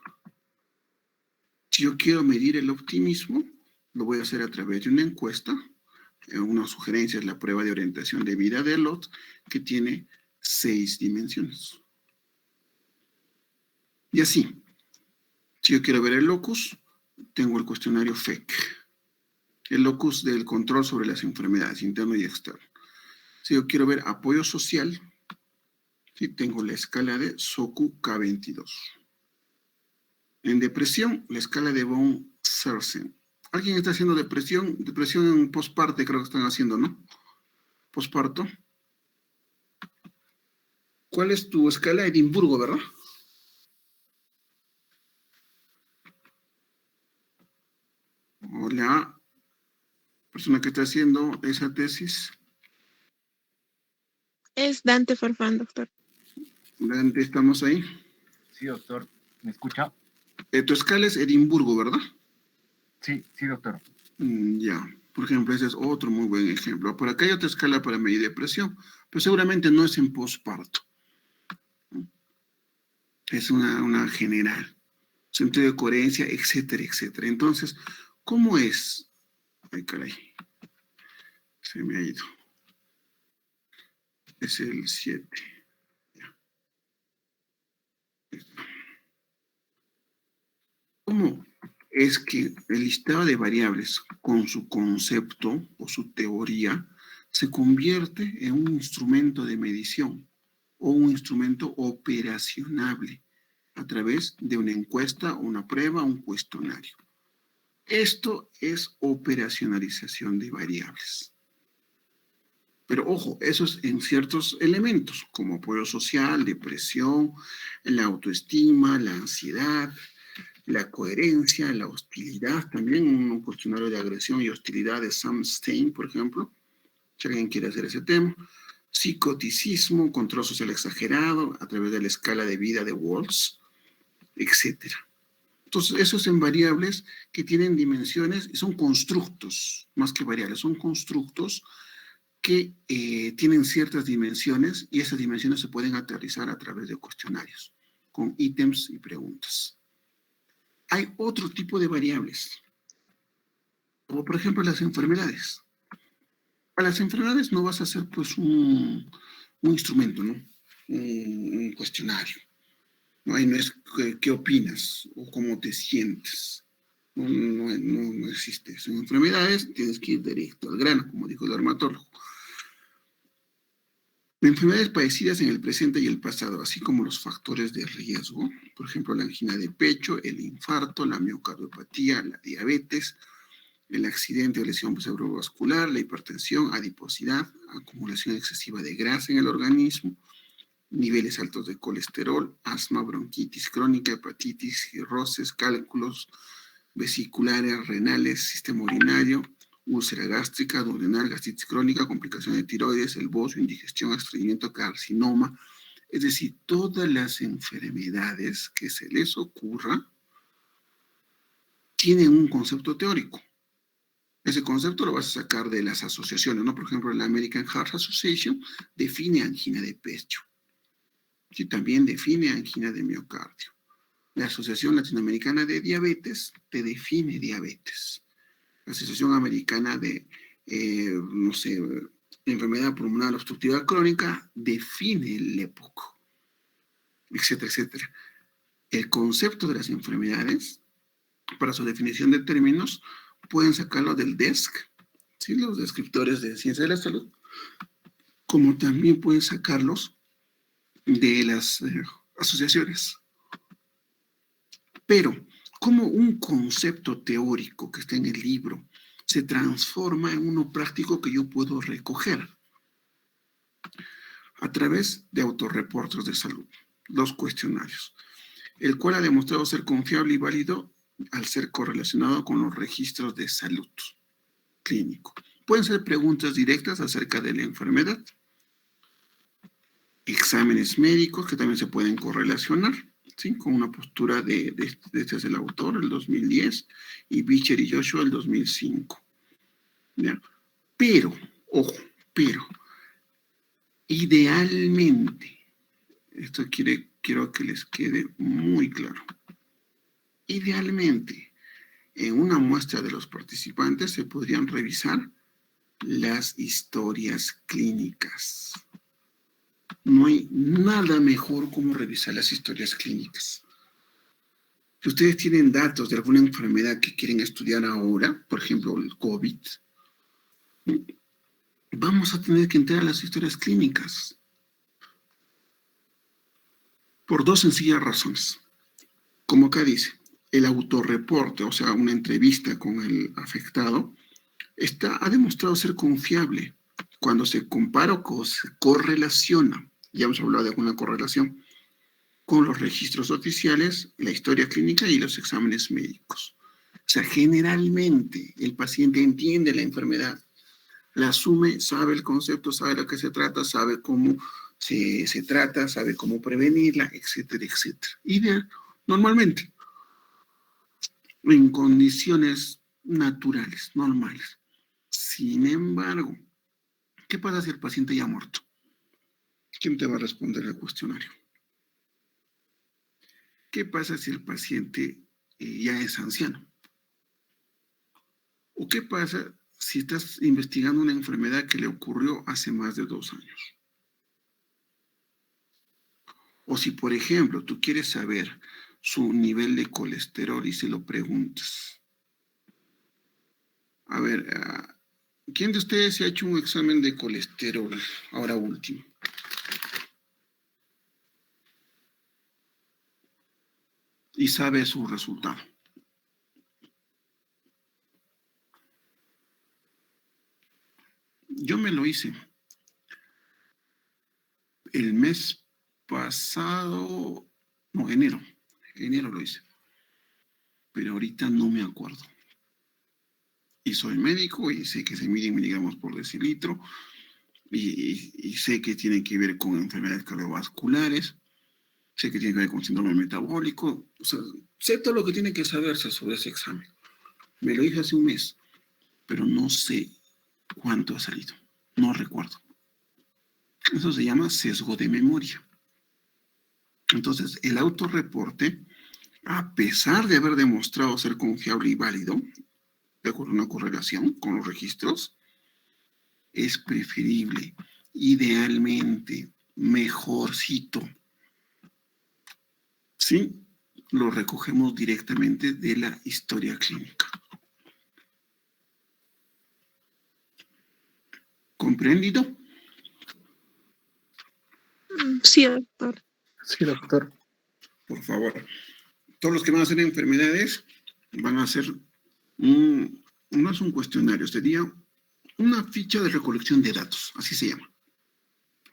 Si yo quiero medir el optimismo, lo voy a hacer a través de una encuesta. Una sugerencia es la prueba de orientación de vida de Elot, que tiene 6 dimensiones. Y así, si yo quiero ver el locus, tengo el cuestionario FEC, el locus del control sobre las enfermedades, interno y externo. Si yo quiero ver apoyo social, ¿sí? Tengo la escala de SOCU K22. En depresión, la escala de von Sersen. ¿Alguien está haciendo depresión? Depresión en postparte creo que están haciendo, ¿no? Postparto. ¿Cuál es tu escala? Edimburgo, ¿verdad? Hola, persona que está haciendo esa tesis. Es Dante Farfán, doctor. Dante, ¿estamos ahí? Sí, doctor. ¿Me escucha? Tu escala es Edimburgo, ¿verdad? Sí, doctor. Ya, por ejemplo, ese es otro muy buen ejemplo. Por acá hay otra escala para medir depresión, pero seguramente no es en posparto. Es una general. Sentido de coherencia, etcétera, etcétera. Entonces, ¿cómo es? Ay, caray. Se me ha ido. Es el 7. ¿Cómo es que el listado de variables con su concepto o su teoría se convierte en un instrumento de medición o un instrumento operacionable a través de una encuesta, una prueba, un cuestionario? Esto es operacionalización de variables. Pero ojo, eso es en ciertos elementos, como apoyo social, depresión, la autoestima, la ansiedad, la coherencia, la hostilidad, también un cuestionario de agresión y hostilidad de Sam Stein, por ejemplo, si alguien quiere hacer ese tema. Psicoticismo, control social exagerado, a través de la escala de vida de Walsh, etc. Entonces, esos son variables que tienen dimensiones, son constructos, más que variables, son constructos que tienen ciertas dimensiones y esas dimensiones se pueden aterrizar a través de cuestionarios, con ítems y preguntas. Hay otro tipo de variables, como por ejemplo las enfermedades. Para las enfermedades no vas a hacer pues un instrumento, ¿no? Un cuestionario. No, ahí no es qué opinas o cómo te sientes. No existe eso. En enfermedades tienes que ir directo al grano, como dijo el dermatólogo. Enfermedades padecidas en el presente y el pasado, así como los factores de riesgo, por ejemplo, la angina de pecho, el infarto, la miocardiopatía, la diabetes, el accidente o lesión cerebrovascular, la hipertensión, adiposidad, acumulación excesiva de grasa en el organismo, niveles altos de colesterol, asma, bronquitis crónica, hepatitis, cirrosis, cálculos vesiculares, renales, sistema urinario, úlcera gástrica, duodenal, gastritis crónica, complicaciones de tiroides, el bocio, indigestión, estreñimiento, carcinoma. Es decir, todas las enfermedades que se les ocurra tienen un concepto teórico. Ese concepto lo vas a sacar de las asociaciones, ¿no? Por ejemplo, la American Heart Association define angina de pecho. Y también define angina de miocardio. La Asociación Latinoamericana de Diabetes te define diabetes. La Asociación Americana de, enfermedad pulmonar obstructiva crónica define el EPOC, etcétera, etcétera. El concepto de las enfermedades, para su definición de términos, pueden sacarlo del DESC, ¿sí? Los descriptores de ciencia de la salud, como también pueden sacarlos de las asociaciones. Pero, ¿cómo un concepto teórico que está en el libro se transforma en uno práctico que yo puedo recoger? A través de autorreportes de salud, los cuestionarios, el cual ha demostrado ser confiable y válido al ser correlacionado con los registros de salud clínico. Pueden ser preguntas directas acerca de la enfermedad, exámenes médicos que también se pueden correlacionar, ¿sí? Con una postura de este es el autor, el 2010, y Bicher y Joshua, el 2005. ¿Ya? Pero, ojo, idealmente, esto quiero que les quede muy claro, idealmente, en una muestra de los participantes se podrían revisar las historias clínicas. No hay nada mejor como revisar las historias clínicas. Si ustedes tienen datos de alguna enfermedad que quieren estudiar ahora, por ejemplo, el COVID, vamos a tener que entrar a las historias clínicas. Por dos sencillas razones. Como acá dice, el autorreporte, o sea, una entrevista con el afectado, ha demostrado ser confiable cuando se compara o se correlaciona, ya hemos hablado de alguna correlación, con los registros oficiales, la historia clínica y los exámenes médicos. O sea, generalmente el paciente entiende la enfermedad, la asume, sabe el concepto, sabe de lo que se trata, sabe cómo se trata, sabe cómo prevenirla, etcétera, etcétera. Y normalmente, en condiciones naturales, normales. Sin embargo, ¿qué pasa si el paciente ya ha muerto? ¿Quién te va a responder el cuestionario? ¿Qué pasa si el paciente ya es anciano? ¿O qué pasa si estás investigando una enfermedad que le ocurrió hace más de 2 años? O si, por ejemplo, tú quieres saber su nivel de colesterol y se lo preguntas. A ver, ¿quién de ustedes se ha hecho un examen de colesterol ahora último? Y sabe su resultado. Yo me lo hice el mes pasado, no, enero lo hice, pero ahorita no me acuerdo. Y soy médico y sé que se miden miligramos por decilitro y sé que tiene que ver con enfermedades cardiovasculares, sé que tiene que ver con síndrome metabólico, o sea, sé todo lo que tiene que saberse sobre ese examen. Me lo hice hace un mes, pero no sé cuánto ha salido, no recuerdo. Eso se llama sesgo de memoria. Entonces, el autorreporte, a pesar de haber demostrado ser confiable y válido, de acuerdo a una correlación con los registros, es preferible, idealmente, mejorcito. ¿Sí? Lo recogemos directamente de la historia clínica. ¿Comprendido? Sí, doctor. Sí, doctor. Por favor. Todos los que van a hacer enfermedades van a hacer, no es un cuestionario, sería una ficha de recolección de datos, así se llama.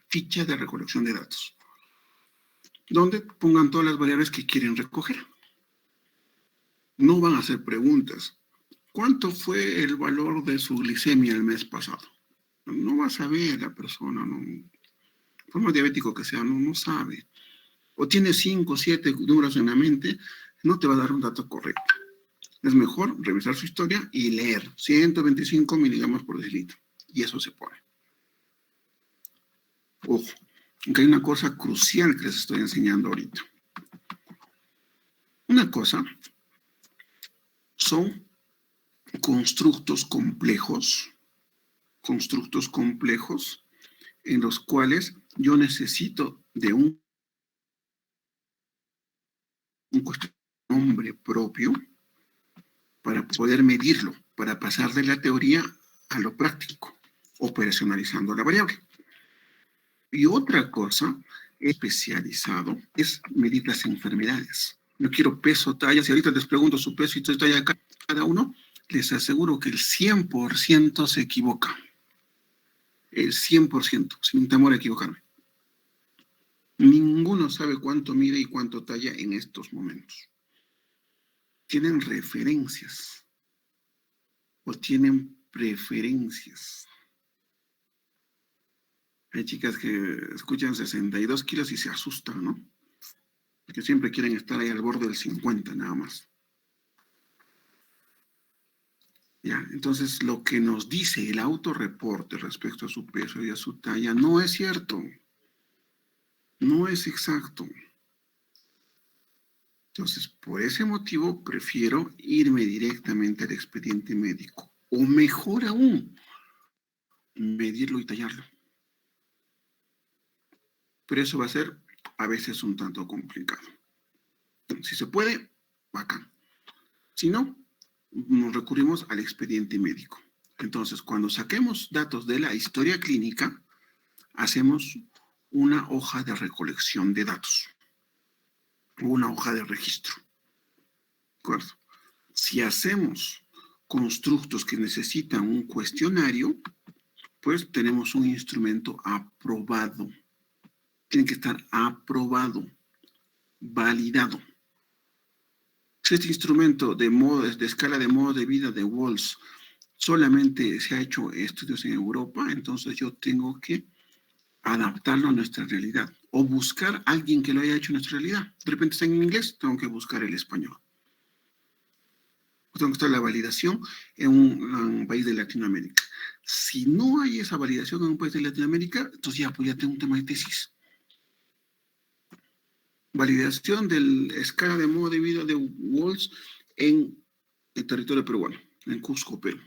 Ficha de recolección de datos. Donde pongan todas las variables que quieren recoger. No van a hacer preguntas. ¿Cuánto fue el valor de su glicemia el mes pasado? No va a saber la persona, no. Por más diabético que sea, no sabe. O tiene 5 o 7 números en la mente, no te va a dar un dato correcto. Es mejor revisar su historia y leer 125 miligramos por decilitro. Y eso se pone. Ojo, aunque hay una cosa crucial que les estoy enseñando ahorita. Una cosa son constructos complejos en los cuales yo necesito de un nombre propio para poder medirlo, para pasar de la teoría a lo práctico, operacionalizando la variable. Y otra cosa especializado es medir las enfermedades. Yo quiero peso, talla, si ahorita les pregunto su peso y su talla cada uno, les aseguro que el 100% se equivoca. El 100%, sin temor a equivocarme. Ninguno sabe cuánto mide y cuánto talla en estos momentos. tienen referencias o tienen preferencias. Hay chicas que escuchan 62 kilos y se asustan, ¿no? Porque siempre quieren estar ahí al borde del 50 nada más. Ya, entonces lo que nos dice el autorreporte respecto a su peso y a su talla no es cierto, no es exacto. Entonces, por ese motivo, prefiero irme directamente al expediente médico. O mejor aún, medirlo y tallarlo. Pero eso va a ser a veces un tanto complicado. Si se puede, bacán. Si no, nos recurrimos al expediente médico. Entonces, cuando saquemos datos de la historia clínica, hacemos una hoja de recolección de datos. O una hoja de registro. ¿De acuerdo? Si hacemos constructos que necesitan un cuestionario, pues tenemos un instrumento aprobado. Tiene que estar aprobado, validado. Si este instrumento de escala de modo de vida de Walls solamente se ha hecho estudios en Europa, entonces yo tengo que adaptarlo a nuestra realidad o buscar a alguien que lo haya hecho en nuestra realidad. De repente está en inglés, tengo que buscar el español. Tengo que estar la validación en un país de Latinoamérica. Si no hay esa validación en un país de Latinoamérica, entonces ya, pues ya tengo un tema de tesis. Validación de la escala de modo de vida de Walls en el territorio peruano, en Cusco, Perú,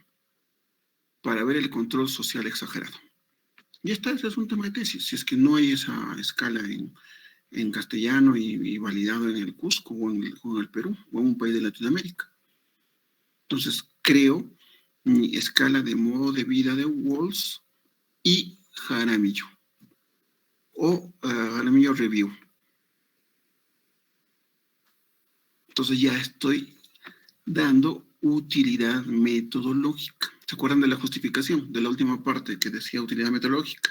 para ver el control social exagerado. Y ese es un tema de tesis. Si es que no hay esa escala en castellano y validado en el Cusco o en el Perú o en un país de Latinoamérica. Entonces, creo mi escala de modo de vida de Walls y Jaramillo o Jaramillo Review. Entonces ya estoy dando utilidad metodológica. ¿Se acuerdan de la justificación de la última parte que decía utilidad metodológica?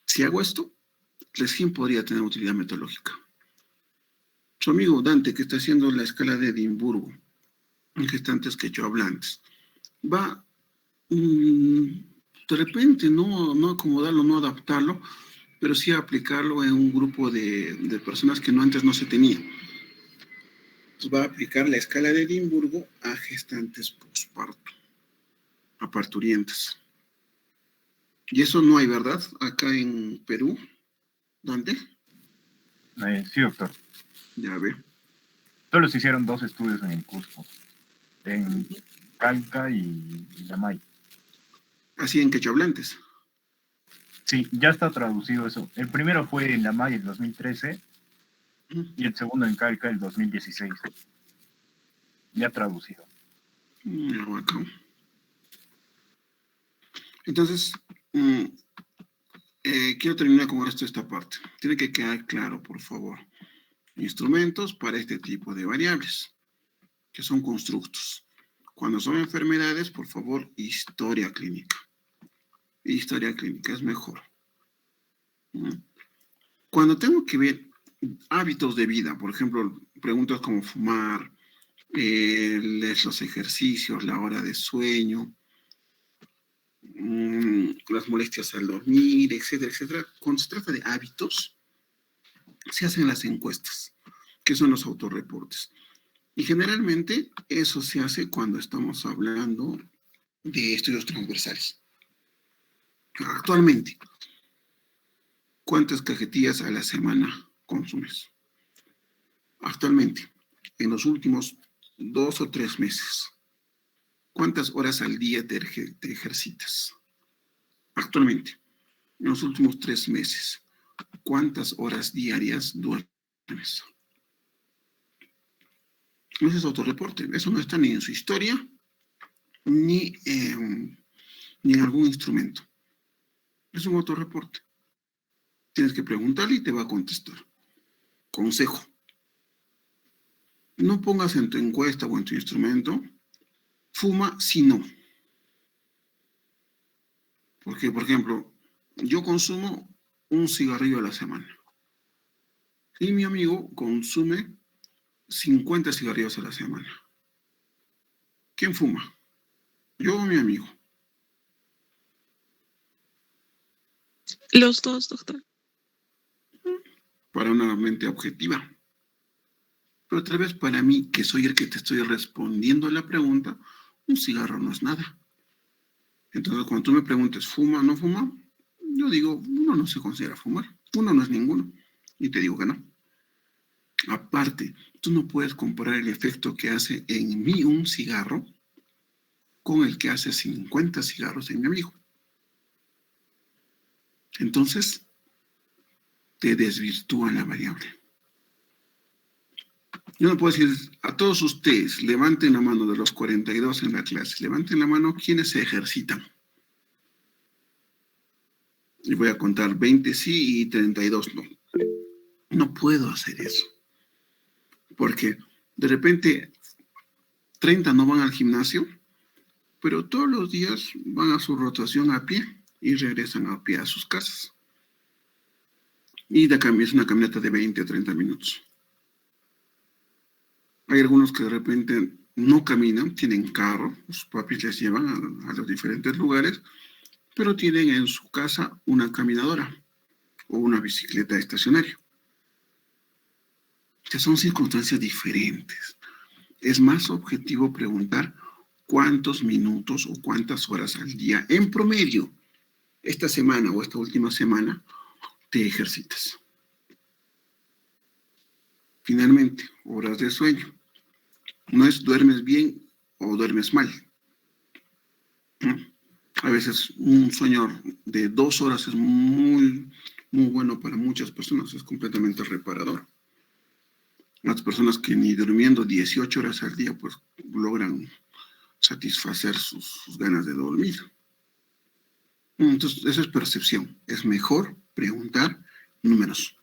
Si hago esto, recién podría tener utilidad metodológica. Su amigo Dante, que está haciendo la escala de Edimburgo, en gestantes quechohablantes, va de repente no acomodarlo, no adaptarlo, pero sí aplicarlo en un grupo de personas que antes no se tenía. Entonces va a aplicar la escala de Edimburgo a gestantes posparto, a parturientes. Y eso no hay, ¿verdad? Acá en Perú, ¿dónde? Sí, doctor. Ya ve. Solo se hicieron 2 estudios en el Cusco, en Calca y Yamay. Así en quechohablantes. Sí, ya está traducido eso. El primero fue en Yamay en 2013 y el segundo en Calca en 2016. Ya traducido. Acá. Entonces, quiero terminar con esto, esta parte. Tiene que quedar claro, por favor. Instrumentos para este tipo de variables, que son constructos. Cuando son enfermedades, por favor, historia clínica. Historia clínica es mejor. Cuando tengo que ver hábitos de vida, por ejemplo, preguntas como fumar, los ejercicios, la hora de sueño, las molestias al dormir, etcétera, etcétera. Cuando se trata de hábitos, se hacen las encuestas, que son los autorreportes. Y generalmente eso se hace cuando estamos hablando de estudios transversales. Actualmente, ¿cuántas cajetillas a la semana consumes? Actualmente, en los últimos 2 o 3 meses, ¿cuántas horas al día te ejercitas? Actualmente, en los últimos 3 meses, ¿cuántas horas diarias duermes? Ese es autorreporte. Eso no está ni en su historia, ni en algún instrumento. Es un autorreporte. Tienes que preguntarle y te va a contestar. Consejo. No pongas en tu encuesta o en tu instrumento, fuma si no. Porque, por ejemplo, yo consumo un cigarrillo a la semana. Y mi amigo consume 50 cigarrillos a la semana. ¿Quién fuma? ¿Yo o mi amigo? Los dos, doctor. Para una mente objetiva. Pero tal vez para mí, que soy el que te estoy respondiendo a la pregunta, un cigarro no es nada. Entonces, cuando tú me preguntes, ¿fuma o no fuma? Yo digo, uno no se considera fumar. Uno no es ninguno. Y te digo que no. Aparte, tú no puedes comparar el efecto que hace en mí un cigarro con el que hace 50 cigarros en mi amigo. Entonces, te desvirtúa la variable. Yo no puedo decir a todos ustedes, levanten la mano de los 42 en la clase, levanten la mano quienes se ejercitan. Y voy a contar 20 sí y 32 no. No puedo hacer eso. Porque de repente 30 no van al gimnasio, pero todos los días van a su rotación a pie y regresan a pie a sus casas. Y es una caminata de 20 a 30 minutos. Hay algunos que de repente no caminan, tienen carro, sus papis les llevan a los diferentes lugares, pero tienen en su casa una caminadora o una bicicleta estacionaria. O sea, son circunstancias diferentes. Es más objetivo preguntar cuántos minutos o cuántas horas al día en promedio esta semana o esta última semana te ejercitas. Finalmente, horas de sueño. No es duermes bien o duermes mal. A veces un sueño de 2 horas es muy bueno para muchas personas, es completamente reparador. Las personas que ni durmiendo 18 horas al día, pues logran satisfacer sus ganas de dormir. Entonces, esa es percepción. Es mejor preguntar números.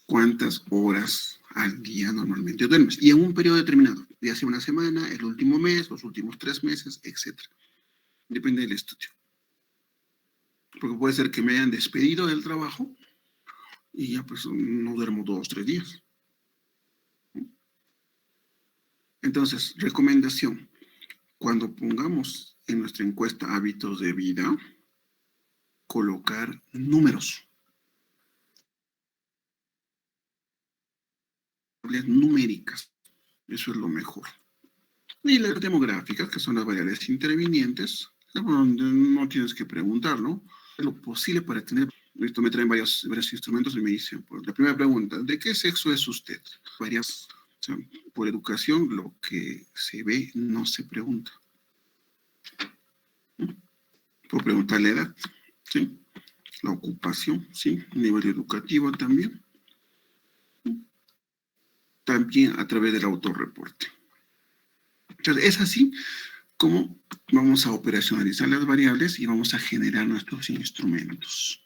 ¿Cuántas horas al día normalmente duermes? Y en un periodo determinado, ya sea una semana, el último mes, los últimos 3 meses, etc. Depende del estudio. Porque puede ser que me hayan despedido del trabajo y ya pues no duermo 2 o 3 días. Entonces, recomendación. Cuando pongamos en nuestra encuesta hábitos de vida, colocar números. Numéricas. Eso es lo mejor. Y las demográficas, que son las variables intervinientes, donde no tienes que preguntar, ¿no? Es lo posible para tener. Esto me traen varios instrumentos y me dicen, pues, la primera pregunta, ¿de qué sexo es usted? Varias, o sea, por educación, lo que se ve no se pregunta. Por preguntar la edad, ¿sí? La ocupación, ¿sí? Nivel educativo también. También a través del autorreporte. Entonces, es así como vamos a operacionalizar las variables y vamos a generar nuestros instrumentos.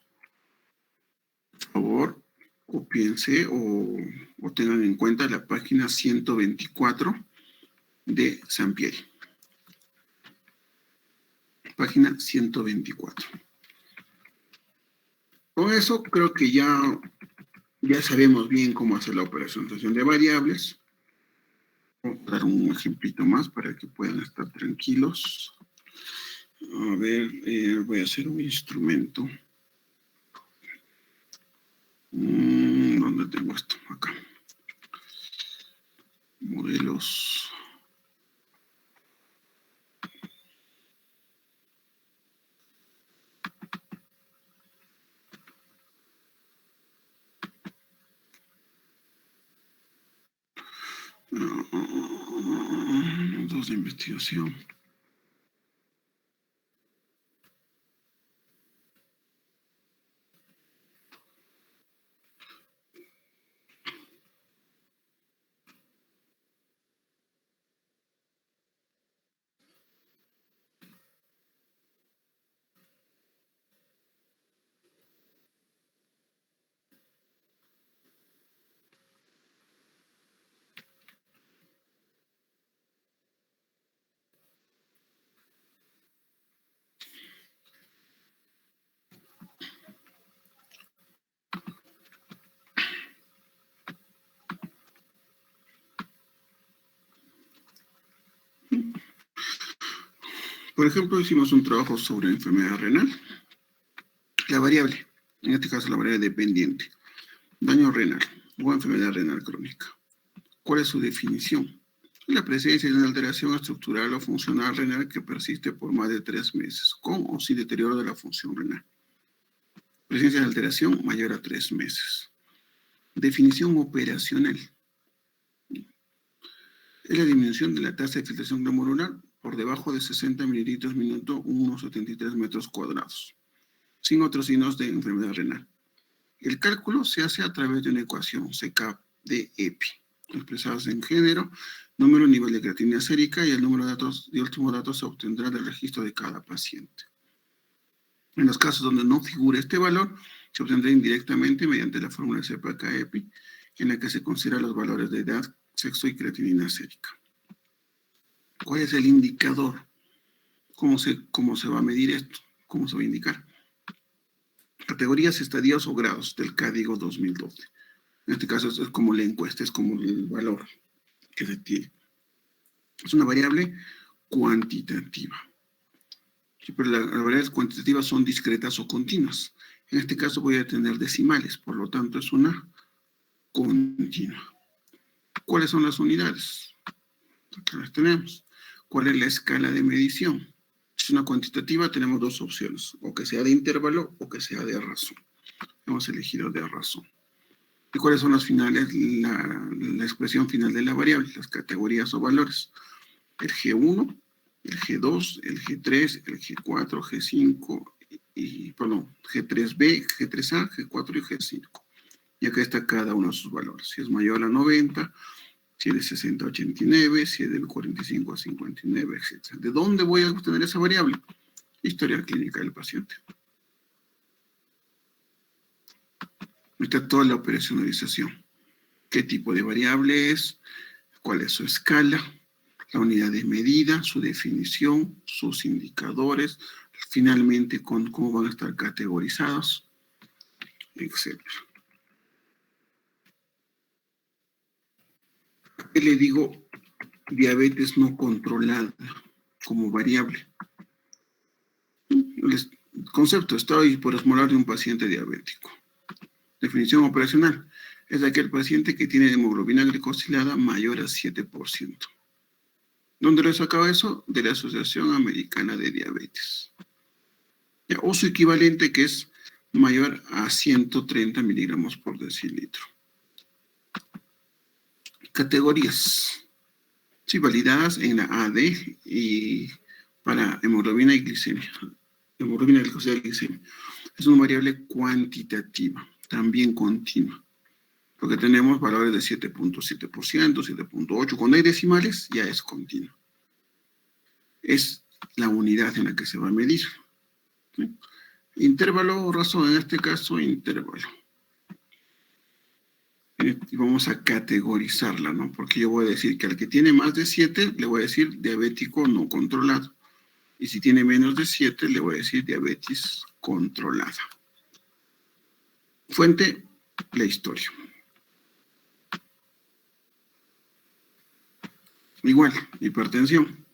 Por favor, copiense o tengan en cuenta la página 124 de Sampieri. Página 124. Con eso creo que ya sabemos bien cómo hacer la operacionalización de variables. Voy a dar un ejemplito más para que puedan estar tranquilos. A ver, voy a hacer un instrumento. ¿Dónde tengo esto? Acá. Modelos. Dos de investigación. Por ejemplo, hicimos un trabajo sobre enfermedad renal. La variable, en este caso la variable dependiente, daño renal o enfermedad renal crónica. ¿Cuál es su definición? La presencia de una alteración estructural o funcional renal que persiste por más de 3 meses, con o sin deterioro de la función renal. Presencia de alteración mayor a 3 meses. Definición operacional. Es la disminución de la tasa de filtración glomerular por debajo de 60 mililitros minuto, unos 73 metros cuadrados, sin otros signos de enfermedad renal. El cálculo se hace a través de una ecuación CK de EPI, expresadas en género, número, nivel de creatinina sérica y el número de datos y último dato se obtendrá del registro de cada paciente. En los casos donde no figure este valor, se obtendrá indirectamente mediante la fórmula CPK-EPI, en la que se consideran los valores de edad, sexo y creatinina sérica. ¿Cuál es el indicador? ¿Cómo se va a medir esto? ¿Cómo se va a indicar? Categorías, estadios o grados del código 2012. En este caso es como la encuesta, es como el valor que se tiene. Es una variable cuantitativa. Sí, pero las variables cuantitativas son discretas o continuas. En este caso voy a tener decimales, por lo tanto es una continua. ¿Cuáles son las unidades? Aquí las tenemos. ¿Cuál es la escala de medición? Si es una cuantitativa, tenemos dos opciones, o que sea de intervalo o que sea de razón. Hemos elegido de razón. ¿Y cuáles son las finales? La expresión final de la variable, las categorías o valores. El G1, el G2, el G3, el G4, G5, G3B, G3A, G4 y G5. Y acá está cada uno de sus valores. Si es mayor a 90, si es de 60 a 89, si es del 45 a 59, etc. ¿De dónde voy a obtener esa variable? Historial clínica del paciente. Está toda la operacionalización. ¿Qué tipo de variable es? ¿Cuál es su escala? La unidad de medida, su definición, sus indicadores, finalmente con cómo van a estar categorizados, etc. ¿Qué le digo? Diabetes no controlada como variable. El concepto, estado hiperosmolar de un paciente diabético. Definición operacional. Es aquel paciente que tiene hemoglobina glicosilada mayor a 7%. ¿Dónde lo he sacado eso? De la Asociación Americana de Diabetes. O su equivalente, que es mayor a 130 miligramos por decilitro. Categorías. Sí, validadas en la AD y para hemoglobina y glicemia. Hemoglobina glicosilada y glicemia. Es una variable cuantitativa, también continua. Porque tenemos valores de 7.7%, 7.8%. Cuando hay decimales, ya es continuo. Es la unidad en la que se va a medir. ¿Sí? Intervalo o razón, en este caso, intervalo. Y vamos a categorizarla, ¿no? Porque yo voy a decir que al que tiene más de 7, le voy a decir diabético no controlado. Y si tiene menos de 7, le voy a decir diabetes controlada. Fuente, la historia. Igual, hipertensión.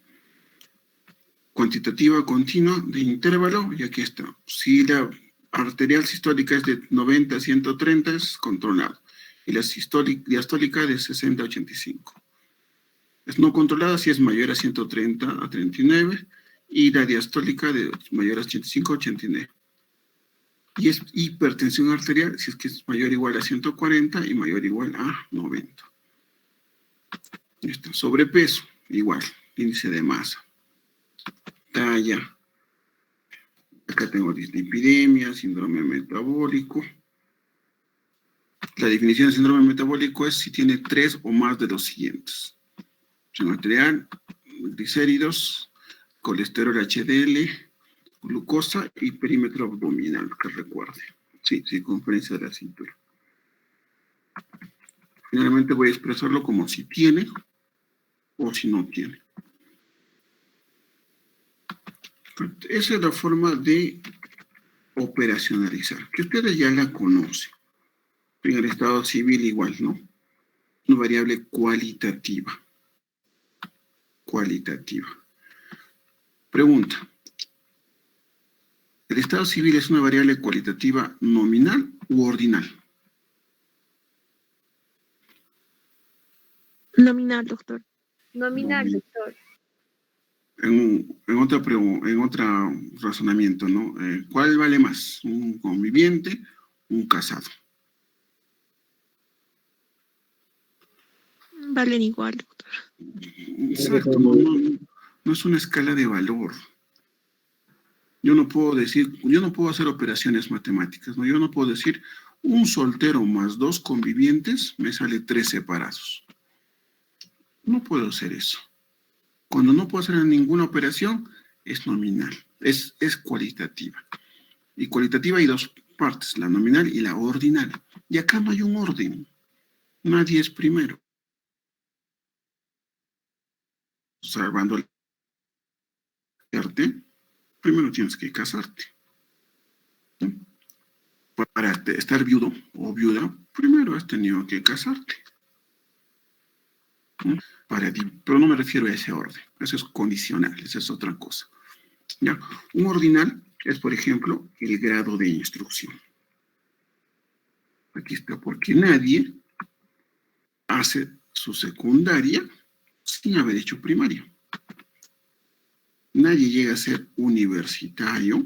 Cuantitativa continua de intervalo, y aquí está. Si la arterial sistólica es de 90 a 130, es controlado. Y la diastólica de 60 a 85. Es no controlada si es mayor a 130 a 39, y la diastólica de mayor a 85 a 89. Y es hipertensión arterial si es que es mayor o igual a 140 y mayor o igual a 90. Está. Sobrepeso, igual, índice de masa. Talla. Acá tengo dislipidemia, síndrome metabólico. La definición de síndrome metabólico es si tiene 3 o más de los siguientes. Presión arterial, glicéridos, colesterol HDL, glucosa y perímetro abdominal, que recuerde. Sí, circunferencia de la cintura. Finalmente voy a expresarlo como si tiene o si no tiene. Esa es la forma de operacionalizar, que ustedes ya la conocen. En el estado civil igual, ¿no? Una variable cualitativa. Cualitativa. Pregunta. ¿El estado civil es una variable cualitativa nominal u ordinal? Nominal, doctor. Nominal, doctor. En otro razonamiento, ¿no? ¿Cuál vale más? ¿Un conviviente o un casado? Valen igual, doctor. Exacto, no es una escala de valor. Yo no puedo hacer operaciones matemáticas, ¿no? Yo no puedo decir un soltero más 2 convivientes me sale 3 separados. No puedo hacer eso. Cuando no puedo hacer ninguna operación, es nominal, es cualitativa. Y cualitativa hay 2 partes, la nominal y la ordinal. Y acá no hay un orden. Nadie es primero. Salvando el arte, primero tienes que casarte. ¿Sí? Para estar viudo o viuda, primero has tenido que casarte. ¿Sí? Pero no me refiero a ese orden. Eso es condicional, eso es otra cosa. ¿Ya? Un ordinal es, por ejemplo, el grado de instrucción. Aquí está, porque nadie hace su secundaria sin haber hecho primaria. Nadie llega a ser universitario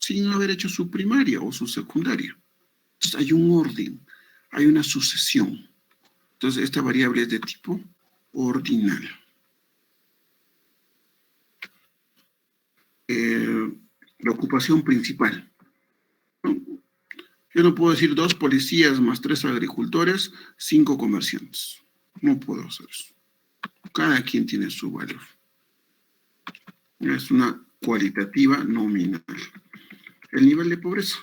sin haber hecho su primaria o su secundaria. Entonces hay un orden, hay una sucesión. Entonces esta variable es de tipo ordinal. La ocupación principal, ¿no? Yo no puedo decir 2 policías más 3 agricultores, 5 comerciantes. No puedo hacer eso. Cada quien tiene su valor. Es una cualitativa nominal. El nivel de pobreza.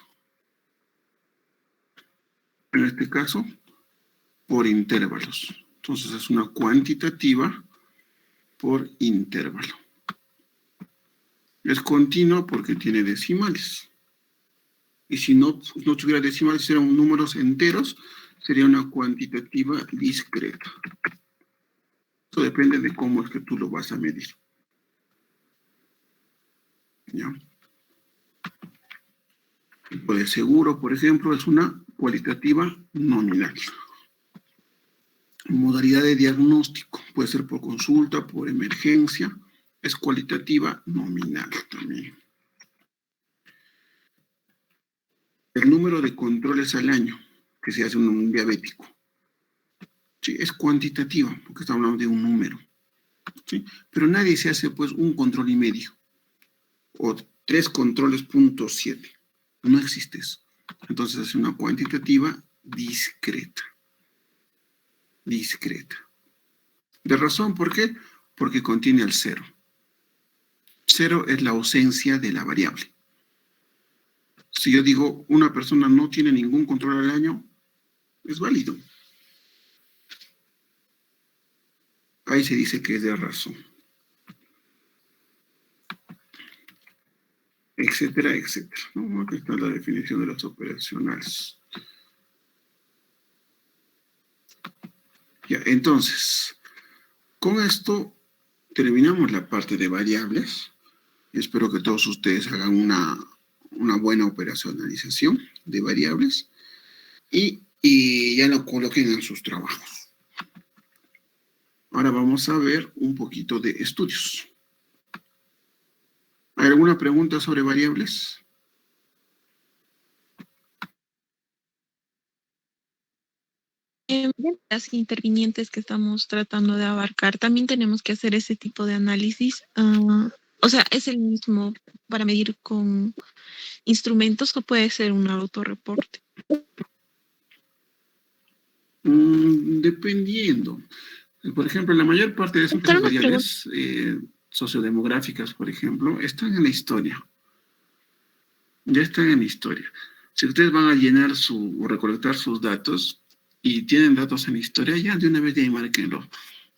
En este caso, por intervalos. Entonces es una cuantitativa por intervalo. Es continua porque tiene decimales. Y si no tuviera decimales, serían números enteros, sería una cuantitativa discreta. Eso depende de cómo es que tú lo vas a medir. ¿Ya? El tipo de seguro, por ejemplo, es una cualitativa nominal. Modalidad de diagnóstico, puede ser por consulta, por emergencia, es cualitativa nominal también. El número de controles al año que se hace un diabético, ¿sí? Es cuantitativa, porque estamos hablando de un número, ¿sí? Pero nadie se hace pues un control y medio, o 3 controles punto 7. No existe eso. Entonces es una cuantitativa discreta. Discreta. ¿De razón? ¿Por qué? Porque contiene el cero. Cero es la ausencia de la variable. Si yo digo una persona no tiene ningún control al año, es válido. Ahí se dice que es de razón. Etcétera, etcétera. ¿No? Aquí está la definición de las operacionales. Ya, entonces, con esto terminamos la parte de variables. Espero que todos ustedes hagan una buena operacionalización de variables y ya lo coloquen en sus trabajos. Ahora vamos a ver un poquito de estudios. ¿Hay alguna pregunta sobre variables? Las intervinientes que estamos tratando de abarcar, también tenemos que hacer ese tipo de análisis. O sea, ¿es el mismo para medir con instrumentos o puede ser un autorreporte? Dependiendo. Por ejemplo, la mayor parte de esas variables sociodemográficas, por ejemplo, están en la historia. Ya están en la historia. Si ustedes van a llenar o recolectar sus datos y tienen datos en la historia, ya de una vez ya márquenlo.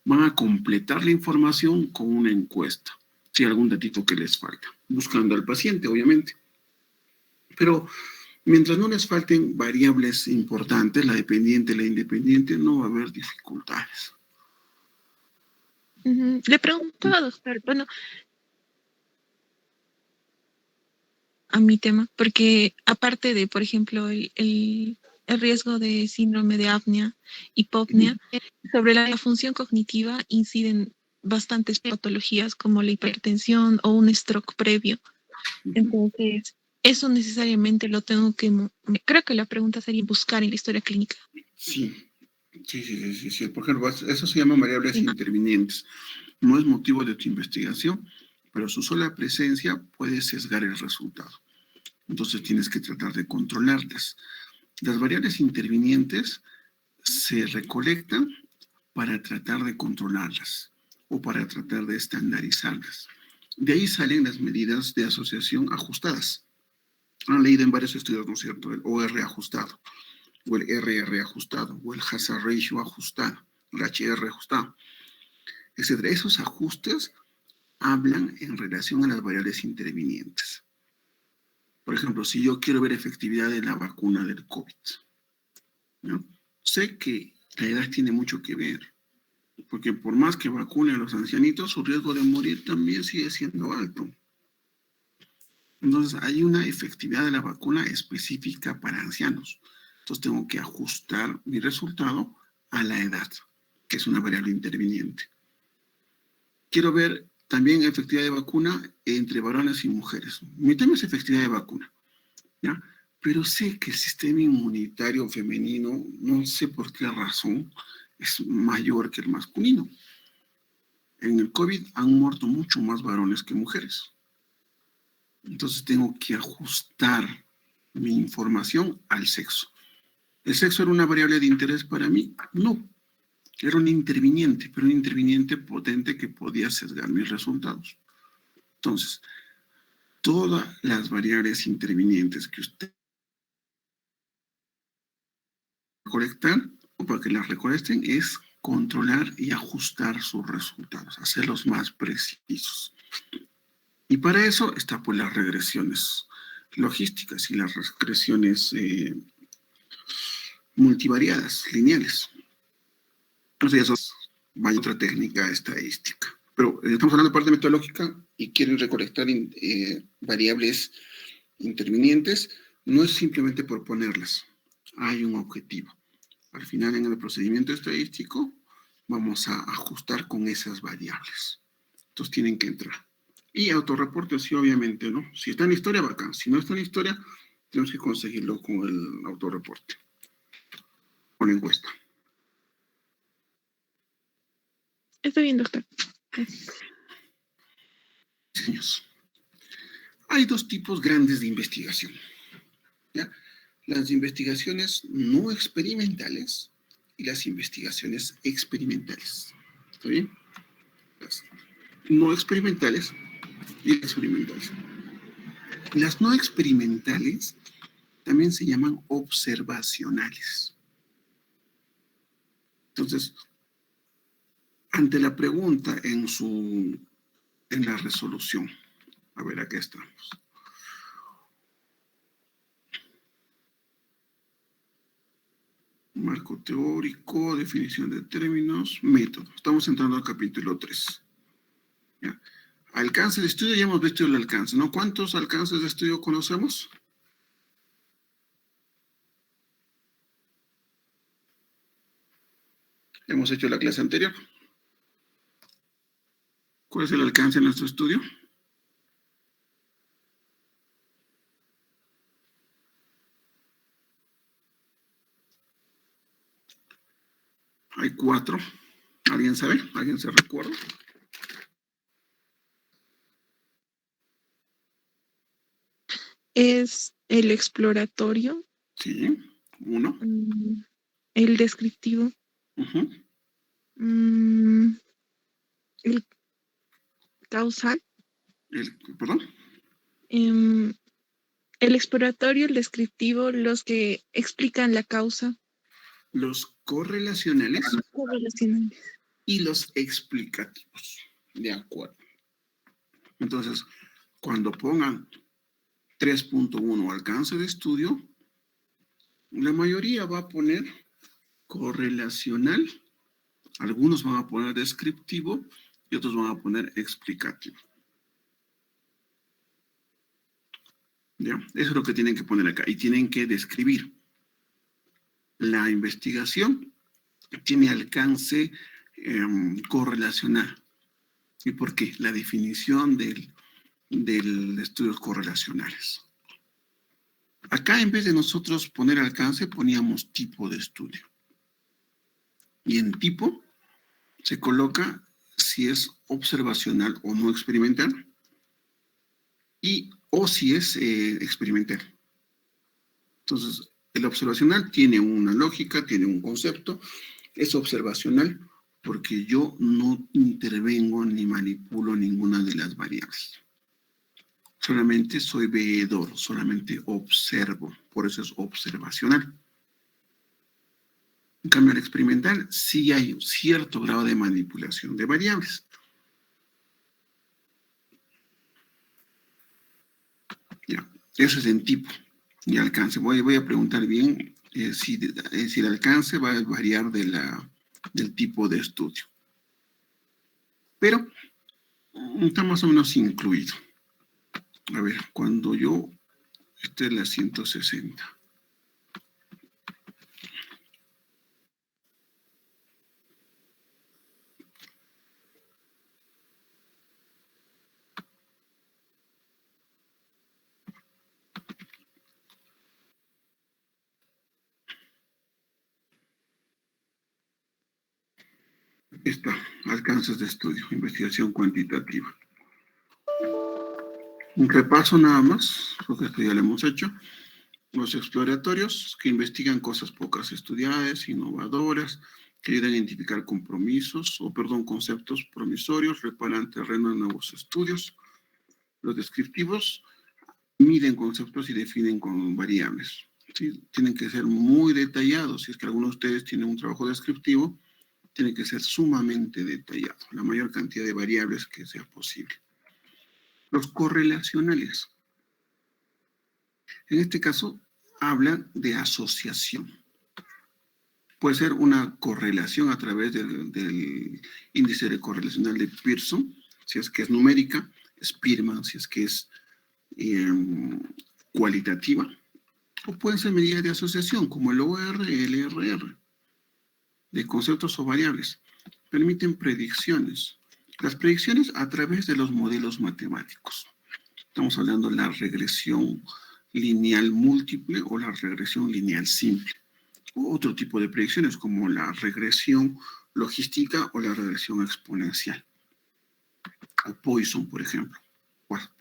Van a completar la información con una encuesta. Si hay algún datito que les falta. Buscando al paciente, obviamente. Pero mientras no les falten variables importantes, la dependiente y la independiente, no va a haber dificultades. Le preguntaba, doctor, bueno, a mi tema, porque aparte de, por ejemplo, el riesgo de síndrome de apnea, hipopnea, sobre la función cognitiva inciden bastantes patologías como la hipertensión o un stroke previo. Entonces, eso necesariamente lo tengo que... Creo que la pregunta sería buscar en la historia clínica. Sí, sí. Por ejemplo, eso se llaman variables intervinientes. No es motivo de tu investigación, pero su sola presencia puede sesgar el resultado. Entonces tienes que tratar de controlarlas. Las variables intervinientes se recolectan para tratar de controlarlas o para tratar de estandarizarlas. De ahí salen las medidas de asociación ajustadas. Han leído en varios estudios, ¿no es cierto? El OR ajustado, o el RR ajustado, o el hazard ratio ajustado, el HR ajustado, etc. Esos ajustes hablan en relación a las variables intervinientes. Por ejemplo, si yo quiero ver efectividad de la vacuna del COVID, ¿no? Sé que la edad tiene mucho que ver, porque por más que vacune a los ancianitos, su riesgo de morir también sigue siendo alto. Entonces, hay una efectividad de la vacuna específica para ancianos. Entonces, tengo que ajustar mi resultado a la edad, que es una variable interviniente. Quiero ver también efectividad de vacuna entre varones y mujeres. Mi tema es efectividad de vacuna, ¿ya? Pero sé que el sistema inmunitario femenino, no sé por qué razón, es mayor que el masculino. En el COVID han muerto mucho más varones que mujeres. Entonces tengo que ajustar mi información al sexo. ¿El sexo era una variable de interés para mí? No. Era un interviniente, pero un interviniente potente que podía sesgar mis resultados. Entonces, todas las variables intervinientes que usted recolectan, o para que las recolecten, es controlar y ajustar sus resultados, hacerlos más precisos. Y para eso está pues las regresiones logísticas y las regresiones multivariadas, lineales. Entonces eso es otra técnica estadística. Pero estamos hablando de parte metodológica y quieren recolectar variables intervinientes, no es simplemente proponerlas, hay un objetivo. Al final, en el procedimiento estadístico, vamos a ajustar con esas variables. Entonces, tienen que entrar. Y autorreporte, sí, obviamente, ¿no? Si está en historia, bacán. Si no está en historia, tenemos que conseguirlo con el autorreporte, con la encuesta. Está bien, doctor. Señores, hay dos tipos grandes de investigación, ¿ya? Las investigaciones no experimentales y las investigaciones experimentales. ¿Está bien? Las no experimentales y experimentales. Las no experimentales también se llaman observacionales. Entonces, ante la pregunta en la resolución, a ver, acá estamos. Marco teórico, definición de términos, método. Estamos entrando al capítulo 3. ¿Ya? Alcance de estudio, ya hemos visto el alcance, ¿no? ¿Cuántos alcances de estudio conocemos? Hemos hecho la clase anterior. ¿Cuál es el alcance de nuestro estudio? Hay 4. ¿Alguien sabe? ¿Alguien se recuerda? Es el exploratorio. Sí, 1. El descriptivo. El causal. ¿Perdón? El exploratorio, el descriptivo, los que explican la causa. Los correlacionales. Correlacionales. Y los explicativos. De acuerdo. Entonces, cuando pongan 3.1 alcance de estudio, la mayoría va a poner correlacional, algunos van a poner descriptivo y otros van a poner explicativo. ¿Ya? Eso es lo que tienen que poner acá. Y tienen que describir. La investigación tiene alcance correlacional. ¿Y por qué? La definición del estudios correlacionales. Acá, en vez de nosotros poner alcance, poníamos tipo de estudio. Y en tipo se coloca si es observacional o no experimental, o si es experimental. Entonces, el observacional tiene una lógica, tiene un concepto, es observacional porque yo no intervengo ni manipulo ninguna de las variables. Solamente soy veedor, solamente observo, por eso es observacional. En cambio, el experimental sí hay un cierto grado de manipulación de variables. Ya, eso es en tipo y alcance. Voy a preguntar bien si el alcance va a variar del tipo de estudio. Pero está más o menos incluido. A ver, cuando esta es la 160. Está, alcances de estudio, investigación cuantitativa. Un repaso nada más, porque esto ya lo hemos hecho. Los exploratorios que investigan cosas pocas estudiadas, innovadoras, que ayudan a identificar conceptos promisorios, reparan terreno en nuevos estudios. Los descriptivos miden conceptos y definen con variables. ¿Sí? Tienen que ser muy detallados. Si es que alguno de ustedes tiene un trabajo descriptivo, tiene que ser sumamente detallado, la mayor cantidad de variables que sea posible. Los correlacionales. En este caso, hablan de asociación. Puede ser una correlación a través del índice de correlacional de Pearson, si es que es numérica, Spearman, si es que es cualitativa, o pueden ser medidas de asociación, como el OR, el LRR, de conceptos o variables. Permiten predicciones. Las predicciones a través de los modelos matemáticos. Estamos hablando de la regresión lineal múltiple o la regresión lineal simple. O otro tipo de predicciones como la regresión logística o la regresión exponencial. O Poisson, por ejemplo.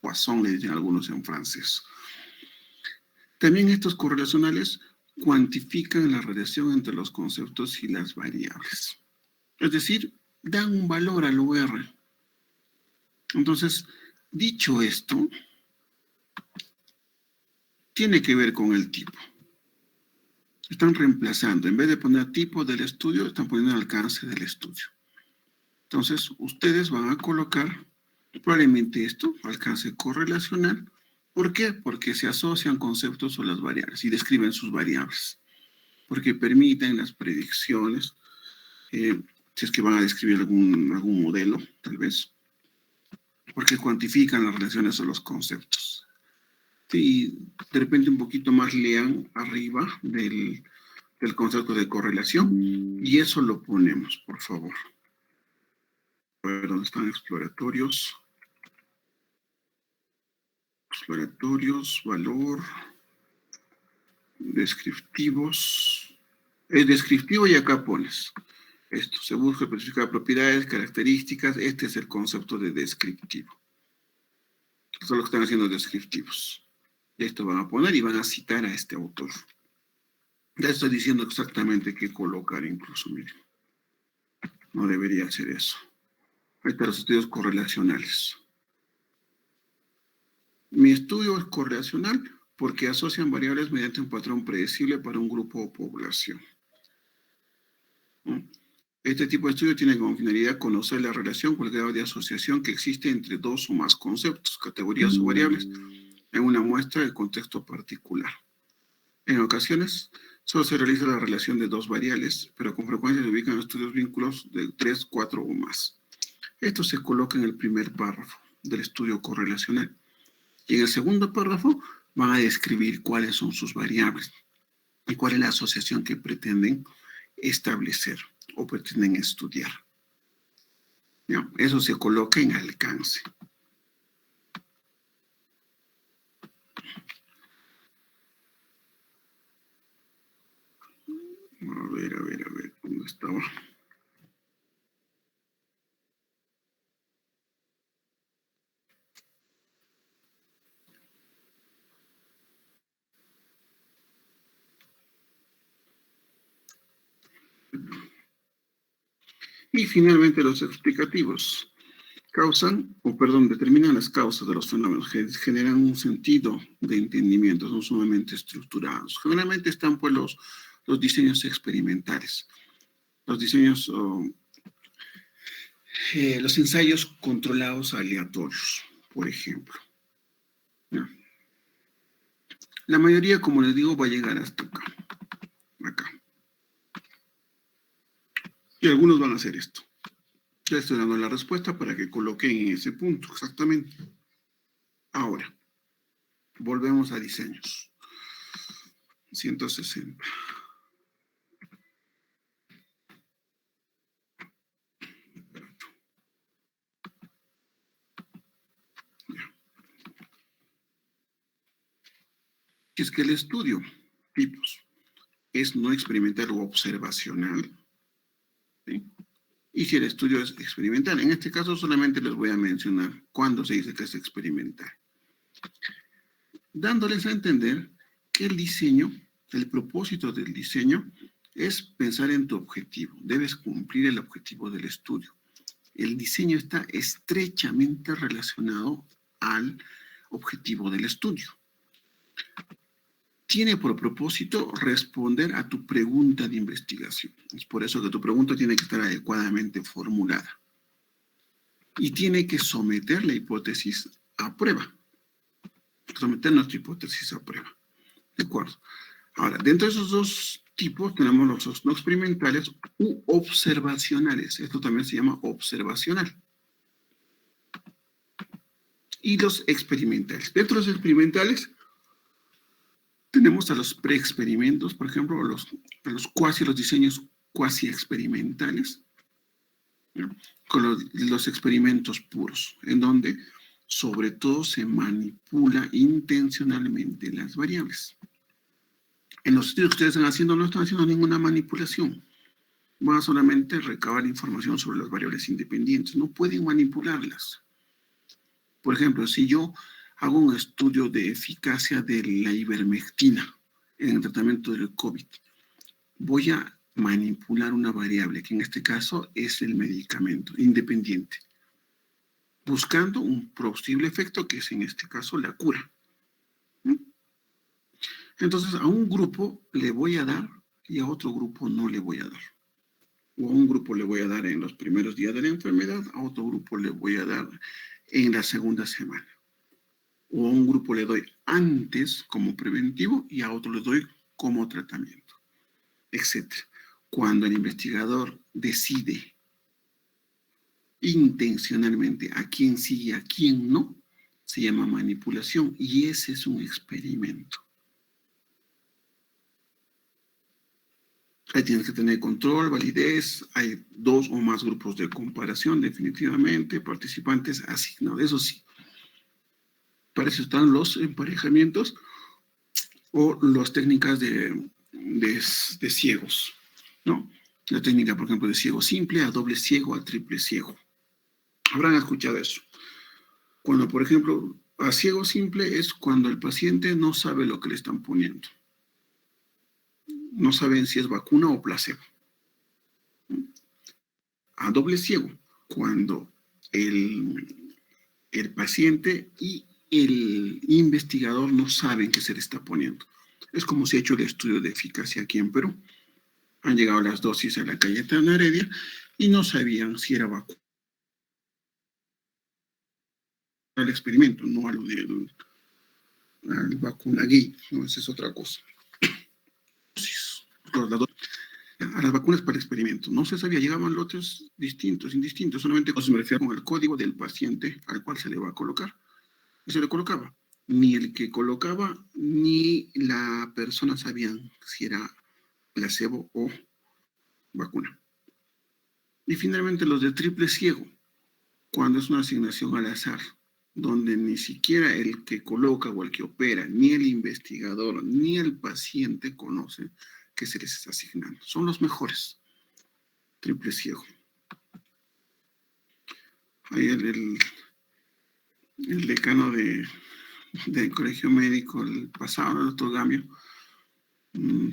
Poisson le dicen algunos en francés. También estos correlacionales cuantifican la relación entre los conceptos y las variables. Es decir, dan un valor al UR. Entonces, dicho esto, tiene que ver con el tipo. Están reemplazando, en vez de poner tipo del estudio, están poniendo el alcance del estudio. Entonces, ustedes van a colocar probablemente esto, alcance correlacional. ¿Por qué? Porque se asocian conceptos o las variables y describen sus variables. Porque permiten las predicciones, si es que van a describir algún modelo, tal vez. Porque cuantifican las relaciones o los conceptos. Y de repente un poquito más lean arriba del concepto de correlación y eso lo ponemos, por favor. A ver, ¿dónde están exploratorios? Exploratorios, valor, descriptivos. Es descriptivo y acá pones. Esto, se busca especificar propiedades, características. Este es el concepto de descriptivo. Esto es lo que están haciendo descriptivos. Y esto van a poner y van a citar a este autor. Ya estoy diciendo exactamente qué colocar incluso, miren. No debería hacer eso. Ahí están los estudios correlacionales. Mi estudio es correlacional porque asocian variables mediante un patrón predecible para un grupo o población. Este tipo de estudio tiene como finalidad conocer la relación con el grado de asociación que existe entre dos o más conceptos, categorías o variables en una muestra de contexto particular. En ocasiones, solo se realiza la relación de dos variables, pero con frecuencia se ubican estudios vínculos de 3, 4 o más. Esto se coloca en el primer párrafo del estudio correlacional. Y en el segundo párrafo van a describir cuáles son sus variables y cuál es la asociación que pretenden establecer o pretenden estudiar. ¿Ya? Eso se coloca en alcance. A ver, ¿dónde estaba? Y finalmente los explicativos. Determinan las causas de los fenómenos, que generan un sentido de entendimiento, son sumamente estructurados. Generalmente están pues los diseños experimentales, los diseños, los ensayos controlados aleatorios, por ejemplo. ¿Ya? La mayoría, como les digo, va a llegar hasta acá. Y algunos van a hacer esto. Ya estoy dando la respuesta para que coloquen en ese punto, exactamente. Ahora, volvemos a diseños. 160. Es que el estudio, tipos, es no experimental o observacional, ¿sí? Y si el estudio es experimental, en este caso solamente les voy a mencionar cuándo se dice que es experimental. Dándoles a entender que el diseño, el propósito del diseño es pensar en tu objetivo. Debes cumplir el objetivo del estudio. El diseño está estrechamente relacionado al objetivo del estudio. Tiene por propósito responder a tu pregunta de investigación. Es por eso que tu pregunta tiene que estar adecuadamente formulada. Y tiene que someter la hipótesis a prueba. Someter nuestra hipótesis a prueba. ¿De acuerdo? Ahora, dentro de esos dos tipos tenemos los no experimentales u observacionales. Esto también se llama observacional. Y los experimentales. Dentro de los experimentales tenemos a los preexperimentos, por ejemplo, los diseños cuasi experimentales, ¿no? Con los experimentos puros, en donde sobre todo se manipula intencionalmente las variables. En los estudios que ustedes están haciendo no están haciendo ninguna manipulación. Van a solamente recabar información sobre las variables independientes. No pueden manipularlas. Por ejemplo, si yo hago un estudio de eficacia de la ivermectina en el tratamiento del COVID, voy a manipular una variable, que en este caso es el medicamento independiente, buscando un posible efecto, que es en este caso la cura. Entonces, a un grupo le voy a dar y a otro grupo no le voy a dar. O a un grupo le voy a dar en los primeros días de la enfermedad, a otro grupo le voy a dar en la segunda semana. O a un grupo le doy antes como preventivo y a otro le doy como tratamiento, etc. Cuando el investigador decide intencionalmente a quién sí y a quién no, se llama manipulación y ese es un experimento. Ahí tienes que tener control, validez, hay 2 o más grupos de comparación definitivamente, participantes asignados, eso sí. Para eso están los emparejamientos o las técnicas de ciegos, ¿no? La técnica, por ejemplo, de ciego simple, a doble ciego, a triple ciego. Habrán escuchado eso. Cuando, por ejemplo, a ciego simple es cuando el paciente no sabe lo que le están poniendo. No saben si es vacuna o placebo. A doble ciego, cuando el paciente y el investigador no saben qué se le está poniendo. Es como se ha hecho el estudio de eficacia aquí en Perú. Han llegado las dosis a la Cayetana Heredia y no sabían si era vacuna. Al experimento, no al vacuna gay, no, esa es otra cosa. A las vacunas para experimento. No se sabía, llegaban lotes distintos, indistintos, solamente se me refiero con el código del paciente al cual se le va a colocar. Y se le colocaba. Ni el que colocaba ni la persona sabían si era placebo o vacuna. Y finalmente los de triple ciego, cuando es una asignación al azar, donde ni siquiera el que coloca o el que opera, ni el investigador, ni el paciente conoce que se les está asignando. Son los mejores. Triple ciego. Ahí el decano del colegio médico, el pasado, el doctor Gamio,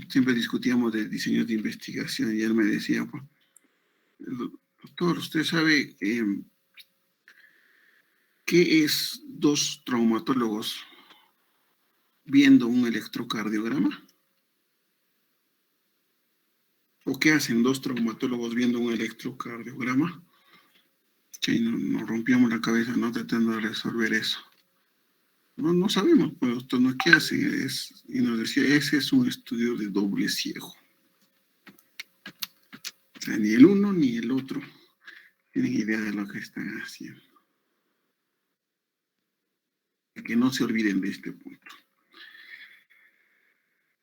siempre discutíamos de diseños de investigación y él me decía, pues, doctor, ¿usted sabe qué es dos traumatólogos viendo un electrocardiograma? ¿O qué hacen dos traumatólogos viendo un electrocardiograma? Que nos rompíamos la cabeza, ¿no? Tratando de resolver eso. No sabemos, pues, doctor, ¿no? ¿Qué hace? Y nos decía, ese es un estudio de doble ciego. O sea, ni el uno ni el otro tienen idea de lo que están haciendo. Que no se olviden de este punto.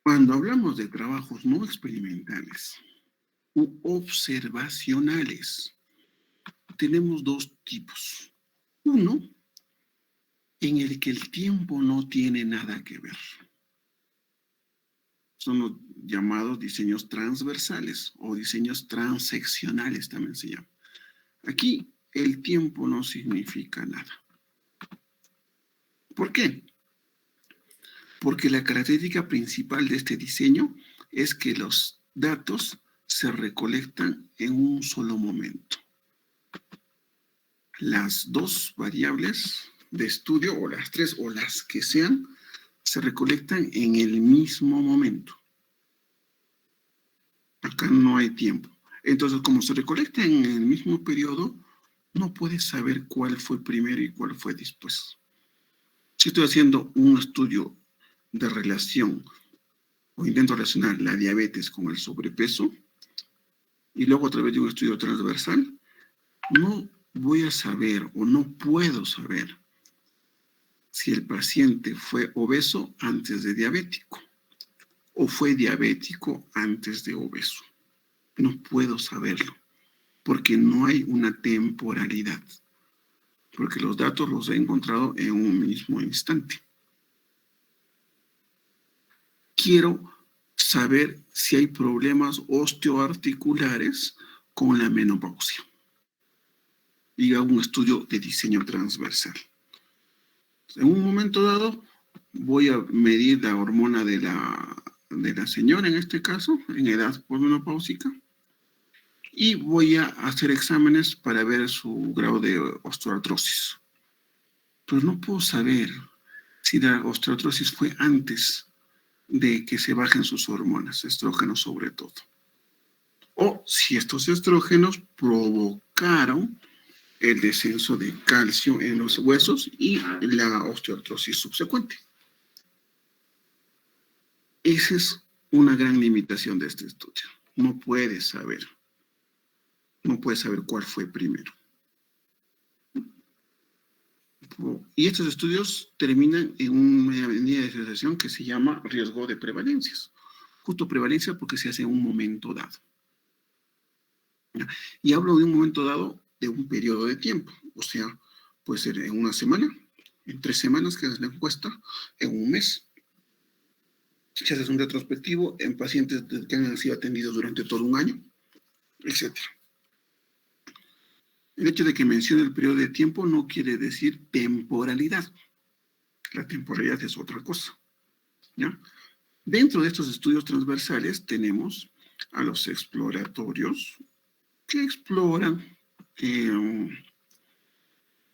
Cuando hablamos de trabajos no experimentales u observacionales, tenemos dos tipos. Uno, en el que el tiempo no tiene nada que ver. Son los llamados diseños transversales o diseños transeccionales también se llaman. Aquí el tiempo no significa nada. ¿Por qué? Porque la característica principal de este diseño es que los datos se recolectan en un solo momento. Las dos variables de estudio, o las tres, o las que sean, se recolectan en el mismo momento. Acá no hay tiempo. Entonces, como se recolecta en el mismo periodo, no puedes saber cuál fue primero y cuál fue después. Si estoy haciendo un estudio de relación o intento relacionar la diabetes con el sobrepeso y luego a través de un estudio transversal, no voy a saber o no puedo saber si el paciente fue obeso antes de diabético o fue diabético antes de obeso. No puedo saberlo porque no hay una temporalidad, porque los datos los he encontrado en un mismo instante. Quiero saber si hay problemas osteoarticulares con la menopausia. Y hago un estudio de diseño transversal. En un momento dado, voy a medir la hormona de la señora, en este caso, en edad posmenopáusica, y voy a hacer exámenes para ver su grado de osteoartrosis. Pero no puedo saber si la osteoartrosis fue antes de que se bajen sus hormonas, estrógenos sobre todo. O si estos estrógenos provocaron el descenso de calcio en los huesos y la osteoartrosis subsecuente. Esa es una gran limitación de este estudio. No puedes saber cuál fue primero. Y estos estudios terminan en una medida de asociación que se llama riesgo de prevalencias. Justo prevalencia porque se hace en un momento dado. Y hablo de un momento dado de un periodo de tiempo. O sea, puede ser en una semana, en 3 semanas, que es la encuesta, en un mes. Si haces un retrospectivo en pacientes que han sido atendidos durante todo un año, etc. El hecho de que mencione el periodo de tiempo no quiere decir temporalidad. La temporalidad es otra cosa, ¿ya? Dentro de estos estudios transversales tenemos a los exploratorios que exploran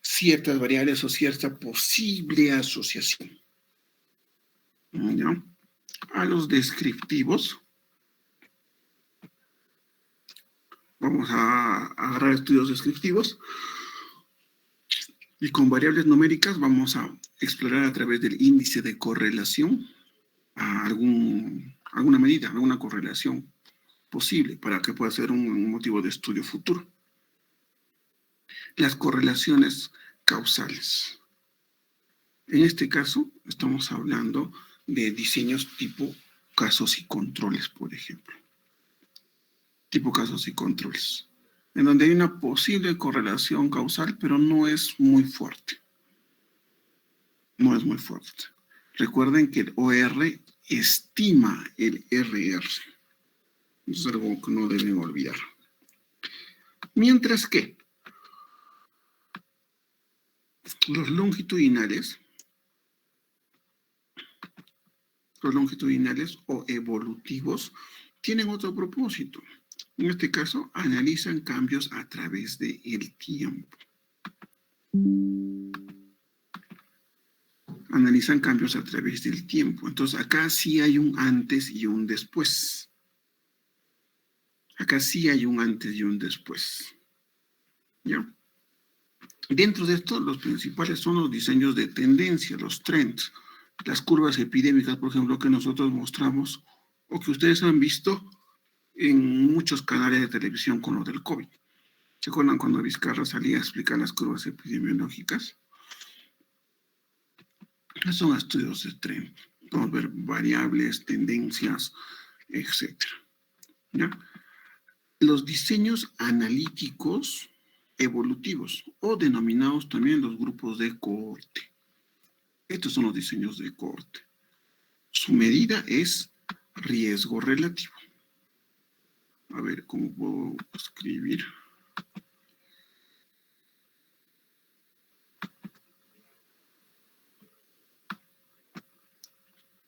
ciertas variables o cierta posible asociación, ¿ya? A los descriptivos, vamos a agarrar estudios descriptivos y con variables numéricas vamos a explorar a través del índice de correlación a alguna medida, alguna correlación posible para que pueda ser un motivo de estudio futuro. Las correlaciones causales. En este caso, estamos hablando de diseños tipo casos y controles, por ejemplo. Tipo casos y controles, en donde hay una posible correlación causal, pero no es muy fuerte. No es muy fuerte. Recuerden que el OR estima el RR. Eso es algo que no deben olvidar. Mientras que los longitudinales o evolutivos tienen otro propósito. En este caso, analizan cambios a través del tiempo. Analizan cambios a través del tiempo. Entonces, acá sí hay un antes y un después. Acá sí hay un antes y un después. ¿Ya? Dentro de esto, los principales son los diseños de tendencia, los trends, las curvas epidémicas, por ejemplo, que nosotros mostramos o que ustedes han visto en muchos canales de televisión con lo del COVID. ¿Se acuerdan cuando Vizcarra salía a explicar las curvas epidemiológicas? Son estudios de trend. Podemos ver variables, tendencias, etc. ¿Ya? Los diseños analíticos evolutivos o denominados también los grupos de cohorte. Estos son los diseños de cohorte. Su medida es riesgo relativo. A ver, ¿cómo puedo escribir?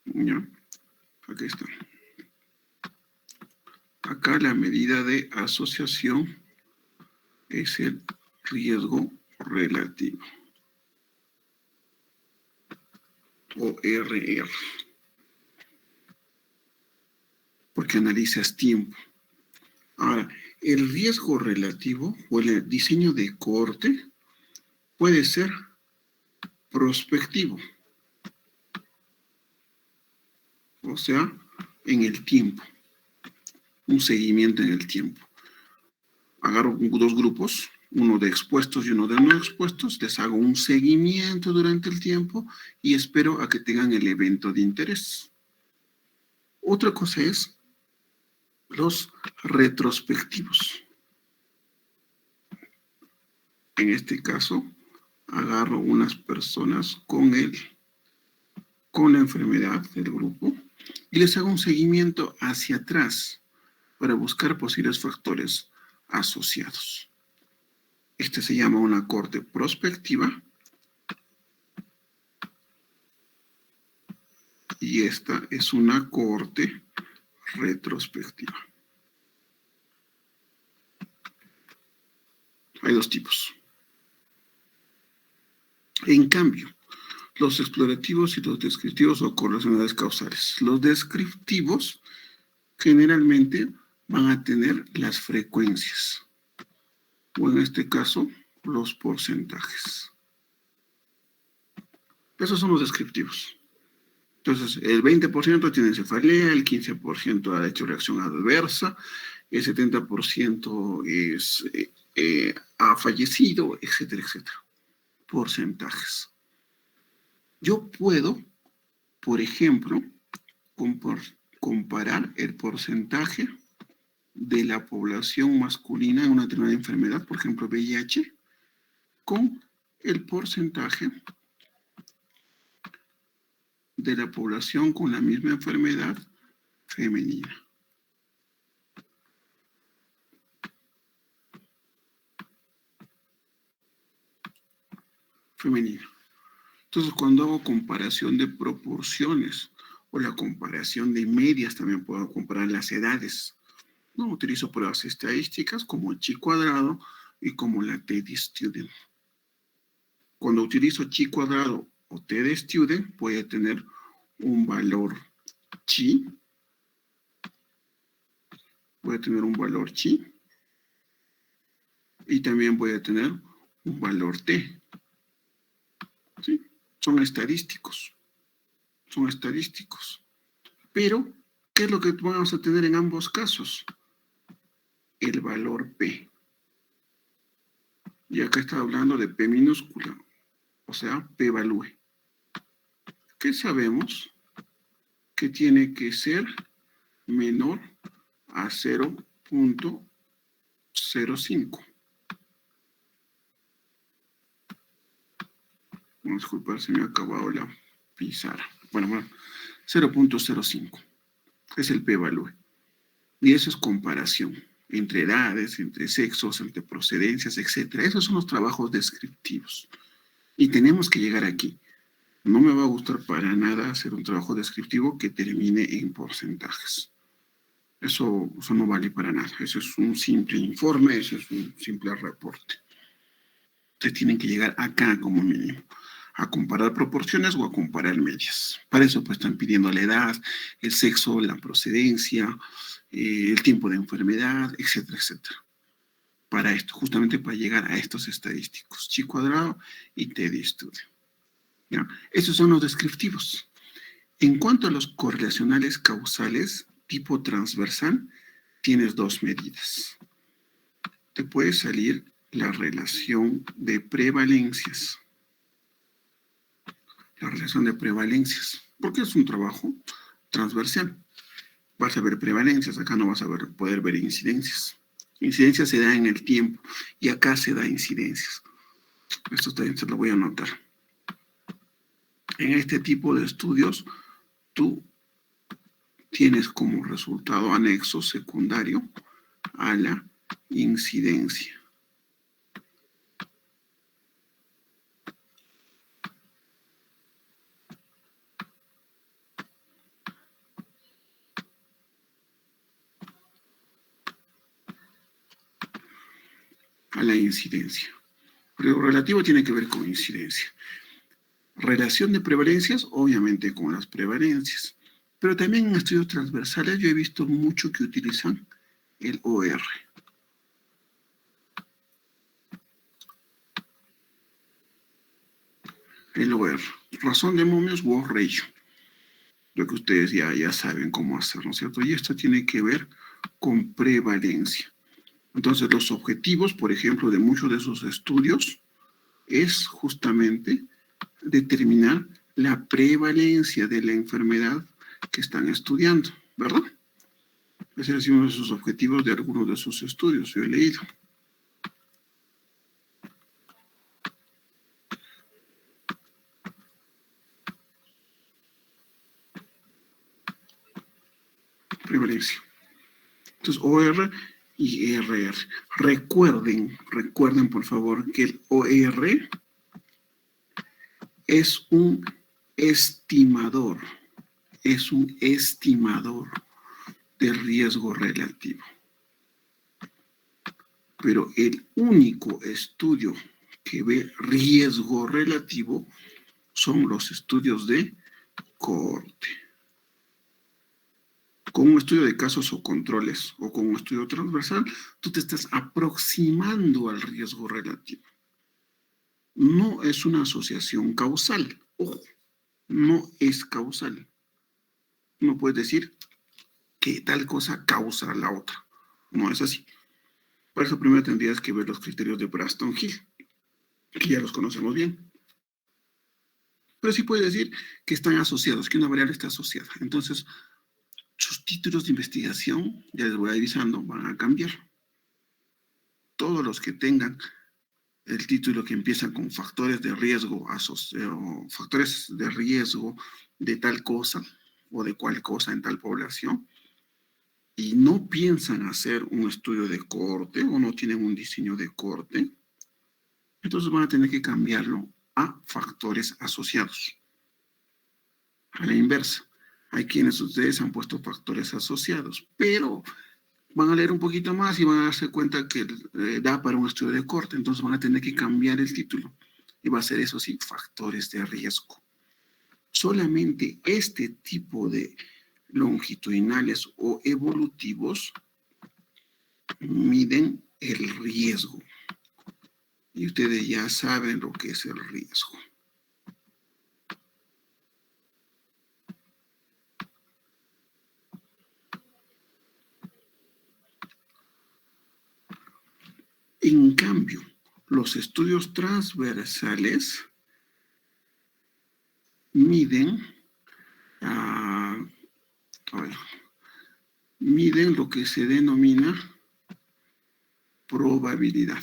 Ya, aquí está. Acá la medida de asociación es el riesgo relativo, o RR, porque analizas tiempo. Ahora, el riesgo relativo o el diseño de cohorte puede ser prospectivo, o sea, en el tiempo, un seguimiento en el tiempo. Agarro dos grupos, uno de expuestos y uno de no expuestos, les hago un seguimiento durante el tiempo y espero a que tengan el evento de interés. Otra cosa es los retrospectivos. En este caso, agarro unas personas con la enfermedad del grupo y les hago un seguimiento hacia atrás para buscar posibles factores asociados. Este se llama una cohorte prospectiva y esta es una cohorte retrospectiva. Hay dos tipos. En cambio, los explorativos y los descriptivos o correlacionales causales. Los descriptivos generalmente van a tener las frecuencias, o en este caso, los porcentajes. Esos son los descriptivos. Entonces, el 20% tiene cefalea, el 15% ha hecho reacción adversa, el 70% ha fallecido, etcétera, etcétera. Porcentajes. Yo puedo, por ejemplo, comparar el porcentaje de la población masculina en una determinada enfermedad, por ejemplo, VIH, con el porcentaje de la población con la misma enfermedad femenina. Entonces, cuando hago comparación de proporciones o la comparación de medias, también puedo comparar las edades. No utilizo pruebas estadísticas como chi cuadrado y como la t de student. Cuando utilizo chi cuadrado o t de student, voy a tener un valor chi. Voy a tener un valor chi. Y también voy a tener un valor t. ¿Sí? Son estadísticos. Son estadísticos. Pero, ¿qué es lo que vamos a tener en ambos casos? El valor P. Y acá está hablando de P minúscula, o sea, P value. ¿Qué sabemos? que tiene que ser menor a 0.05. Disculpa, se me ha acabado la pizarra. Bueno, 0.05 es el p-value. Y eso es comparación entre edades, entre sexos, entre procedencias, etc. Esos son los trabajos descriptivos. Y tenemos que llegar aquí. No me va a gustar para nada hacer un trabajo descriptivo que termine en porcentajes. Eso no vale para nada. Eso es un simple informe, eso es un simple reporte. Ustedes tienen que llegar acá como mínimo, a comparar proporciones o a comparar medias. Para eso pues están pidiendo la edad, el sexo, la procedencia, el tiempo de enfermedad, etcétera, etcétera. Para esto, justamente para llegar a estos estadísticos, chi cuadrado y t de estudio. ¿Ya? Esos son los descriptivos. En cuanto a los correlacionales causales, tipo transversal, tienes dos medidas. Te puede salir la relación de prevalencias. La relación de prevalencias, porque es un trabajo transversal. Vas a ver prevalencias, acá no vas a poder ver incidencias. Incidencias se da en el tiempo y acá se da incidencias. Esto también se lo voy a anotar. En este tipo de estudios, tú tienes como resultado anexo secundario a la incidencia. A la incidencia. Pero relativo tiene que ver con incidencia. Relación de prevalencias, obviamente con las prevalencias. Pero también en estudios transversales yo he visto mucho que utilizan el OR. El OR. Razón de momios u odds ratio. Lo que ustedes ya saben cómo hacer, ¿no es cierto? Y esto tiene que ver con prevalencia. Entonces, los objetivos, por ejemplo, de muchos de esos estudios es justamente determinar la prevalencia de la enfermedad que están estudiando, ¿verdad? Ese es uno de sus objetivos de algunos de sus estudios, yo he leído. Prevalencia. Entonces, OR y RR. Recuerden por favor que el OR es un estimador de riesgo relativo. Pero el único estudio que ve riesgo relativo son los estudios de cohorte. Con un estudio de casos o controles o con un estudio transversal, tú te estás aproximando al riesgo relativo. No es una asociación causal. Ojo, no es causal. No puedes decir que tal cosa causa la otra. No es así. Por eso primero tendrías que ver los criterios de Braston-Hill, que ya los conocemos bien. Pero sí puedes decir que están asociados, que una variable está asociada. Entonces, sus títulos de investigación, ya les voy avisando, van a cambiar. Todos los que tengan el título que empieza con factores de riesgo, factores de riesgo de tal cosa o de cual cosa en tal población, y no piensan hacer un estudio de cohorte o no tienen un diseño de cohorte, entonces van a tener que cambiarlo a factores asociados. A la inversa. Hay quienes ustedes han puesto factores asociados, pero van a leer un poquito más y van a darse cuenta que da para un estudio de cohorte, entonces van a tener que cambiar el título. Y va a ser eso sí, factores de riesgo. Solamente este tipo de longitudinales o evolutivos miden el riesgo. Y ustedes ya saben lo que es el riesgo. En cambio, los estudios transversales miden A ver, miden lo que se denomina probabilidad.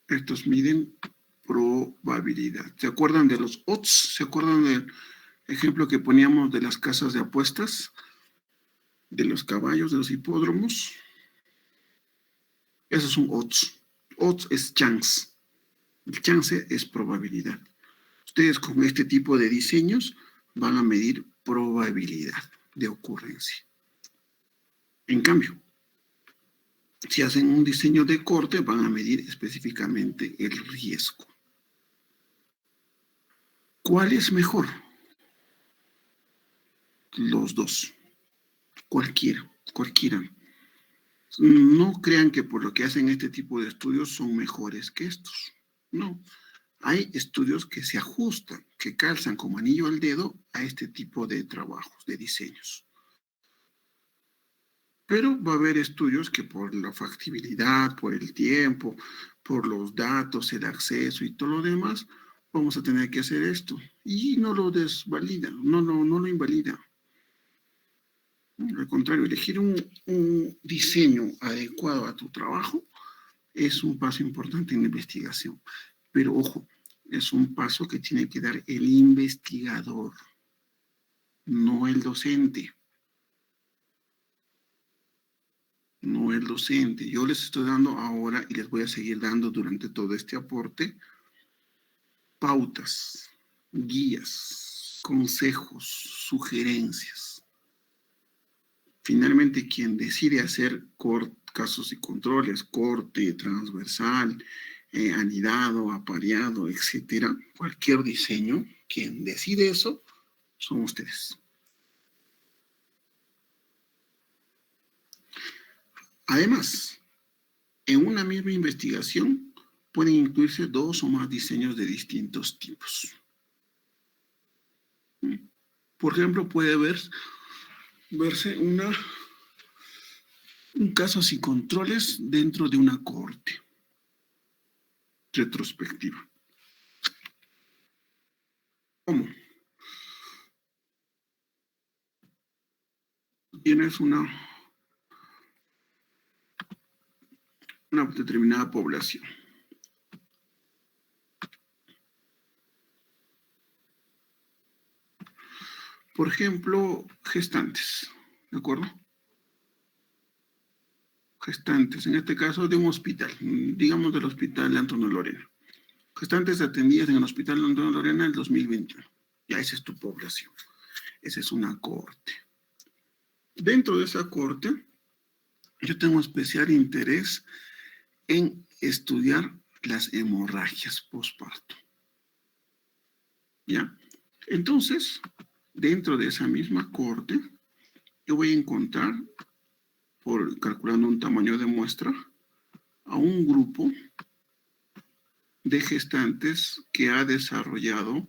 Estos miden probabilidad. ¿Se acuerdan de los odds? ¿Se acuerdan del ejemplo que poníamos de las casas de apuestas? De los caballos, de los hipódromos. Esos son odds. Odds es chance. El chance es probabilidad. Ustedes con este tipo de diseños van a medir probabilidad de ocurrencia. En cambio, si hacen un diseño de corte, van a medir específicamente el riesgo. ¿Cuál es mejor? Los dos. Cualquiera. No crean que por lo que hacen este tipo de estudios son mejores que estos. No. Hay estudios que se ajustan, que calzan como anillo al dedo a este tipo de trabajos, de diseños. Pero va a haber estudios que por la factibilidad, por el tiempo, por los datos, el acceso y todo lo demás, vamos a tener que hacer esto. Y no lo desvalida, no lo invalida. Al contrario, elegir un diseño adecuado a tu trabajo es un paso importante en la investigación. Pero ojo, es un paso que tiene que dar el investigador, no el docente. No el docente. Yo les estoy dando ahora y les voy a seguir dando durante todo este aporte pautas, guías, consejos, sugerencias. Finalmente, quien decide hacer casos y controles, corte, transversal, anidado, apareado, etcétera, cualquier diseño, quien decide eso son ustedes. Además, en una misma investigación pueden incluirse 2 o más diseños de distintos tipos. Por ejemplo, puede verse un caso sin controles dentro de una cohorte retrospectiva. ¿Cómo? Tienes una determinada población. Por ejemplo, gestantes, ¿de acuerdo? Gestantes, en este caso de un hospital, digamos del hospital Antonio Lorena. Gestantes atendidas en el hospital Antonio Lorena en el 2021. Ya esa es tu población. Esa es una cohorte. Dentro de esa cohorte, yo tengo especial interés en estudiar las hemorragias postparto. ¿Ya? Entonces, dentro de esa misma cohorte, yo voy a encontrar, calculando un tamaño de muestra, a un grupo de gestantes que ha desarrollado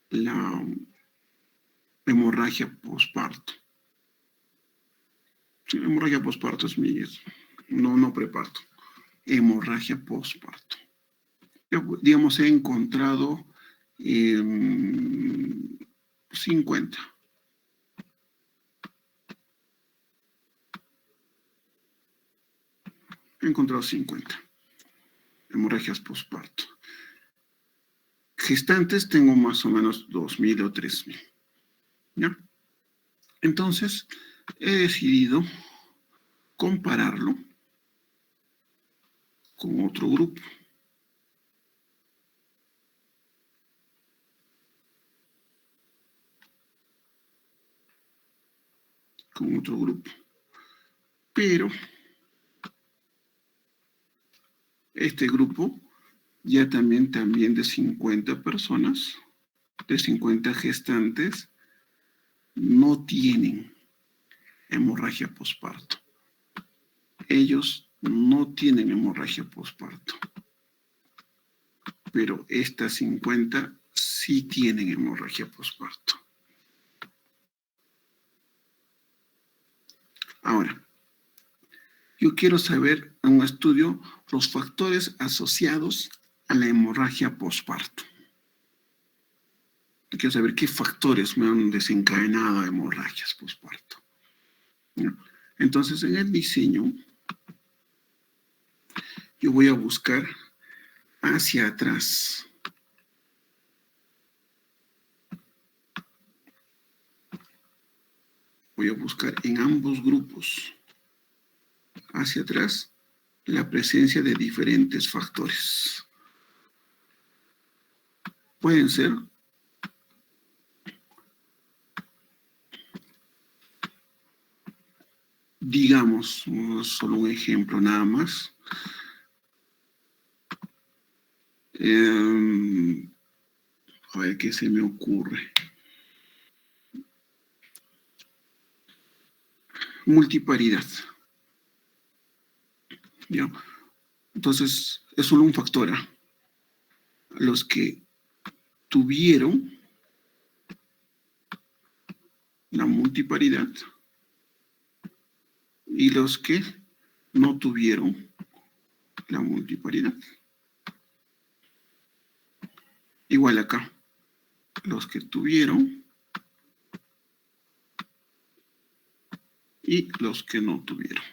la hemorragia postparto. Hemorragia postparto es no preparto. Hemorragia postparto. Digamos, he encontrado 50. He encontrado 50 hemorragias postparto. Gestantes tengo más o menos 2.000 o 3.000. ¿Ya? Entonces, he decidido compararlo con otro grupo. Pero este grupo ya también de 50 personas, de 50 gestantes, no tienen hemorragia postparto. Ellos no tienen hemorragia postparto. Pero estas 50 sí tienen hemorragia postparto. Ahora, yo quiero saber en un estudio los factores asociados a la hemorragia posparto. Quiero saber qué factores me han desencadenado hemorragias posparto. Entonces, en el diseño, yo voy a buscar hacia atrás. Voy a buscar en ambos grupos, hacia atrás, la presencia de diferentes factores. Pueden ser digamos, solo un ejemplo nada más. A ver qué se me ocurre. Multiparidad. ¿Ya? Entonces, es solo un factor. Los que tuvieron la multiparidad y los que no tuvieron la multiparidad. Igual acá, los que tuvieron y los que no tuvieron.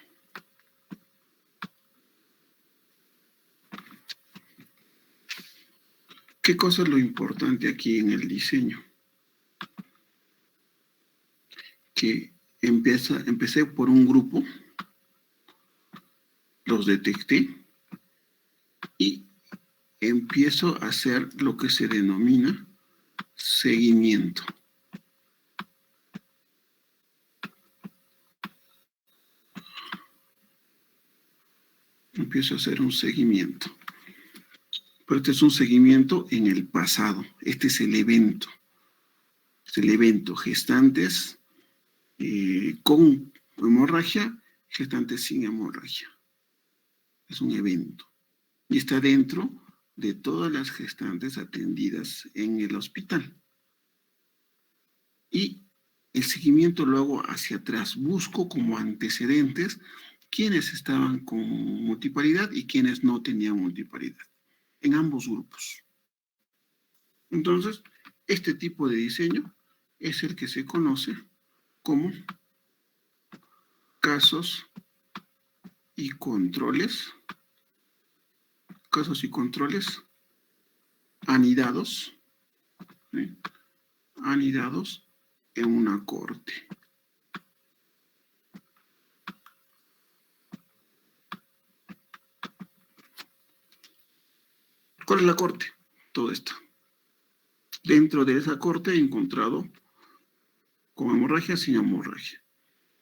¿Qué cosa es lo importante aquí en el diseño? Que empecé por un grupo, los detecté y empiezo a hacer lo que se denomina seguimiento. Empiezo a hacer un seguimiento. Pero este es un seguimiento en el pasado. Este es el evento. Es el evento. Gestantes con hemorragia, gestantes sin hemorragia. Es un evento. Y está dentro de todas las gestantes atendidas en el hospital. Y el seguimiento lo hago hacia atrás. Busco como antecedentes quiénes estaban con multiparidad y quiénes no tenían multiparidad. En ambos grupos. Entonces, este tipo de diseño es el que se conoce como casos y controles anidados, ¿sí? Anidados en una corte. ¿Cuál es la corte? Todo esto. Dentro de esa corte he encontrado con hemorragia, sin hemorragia.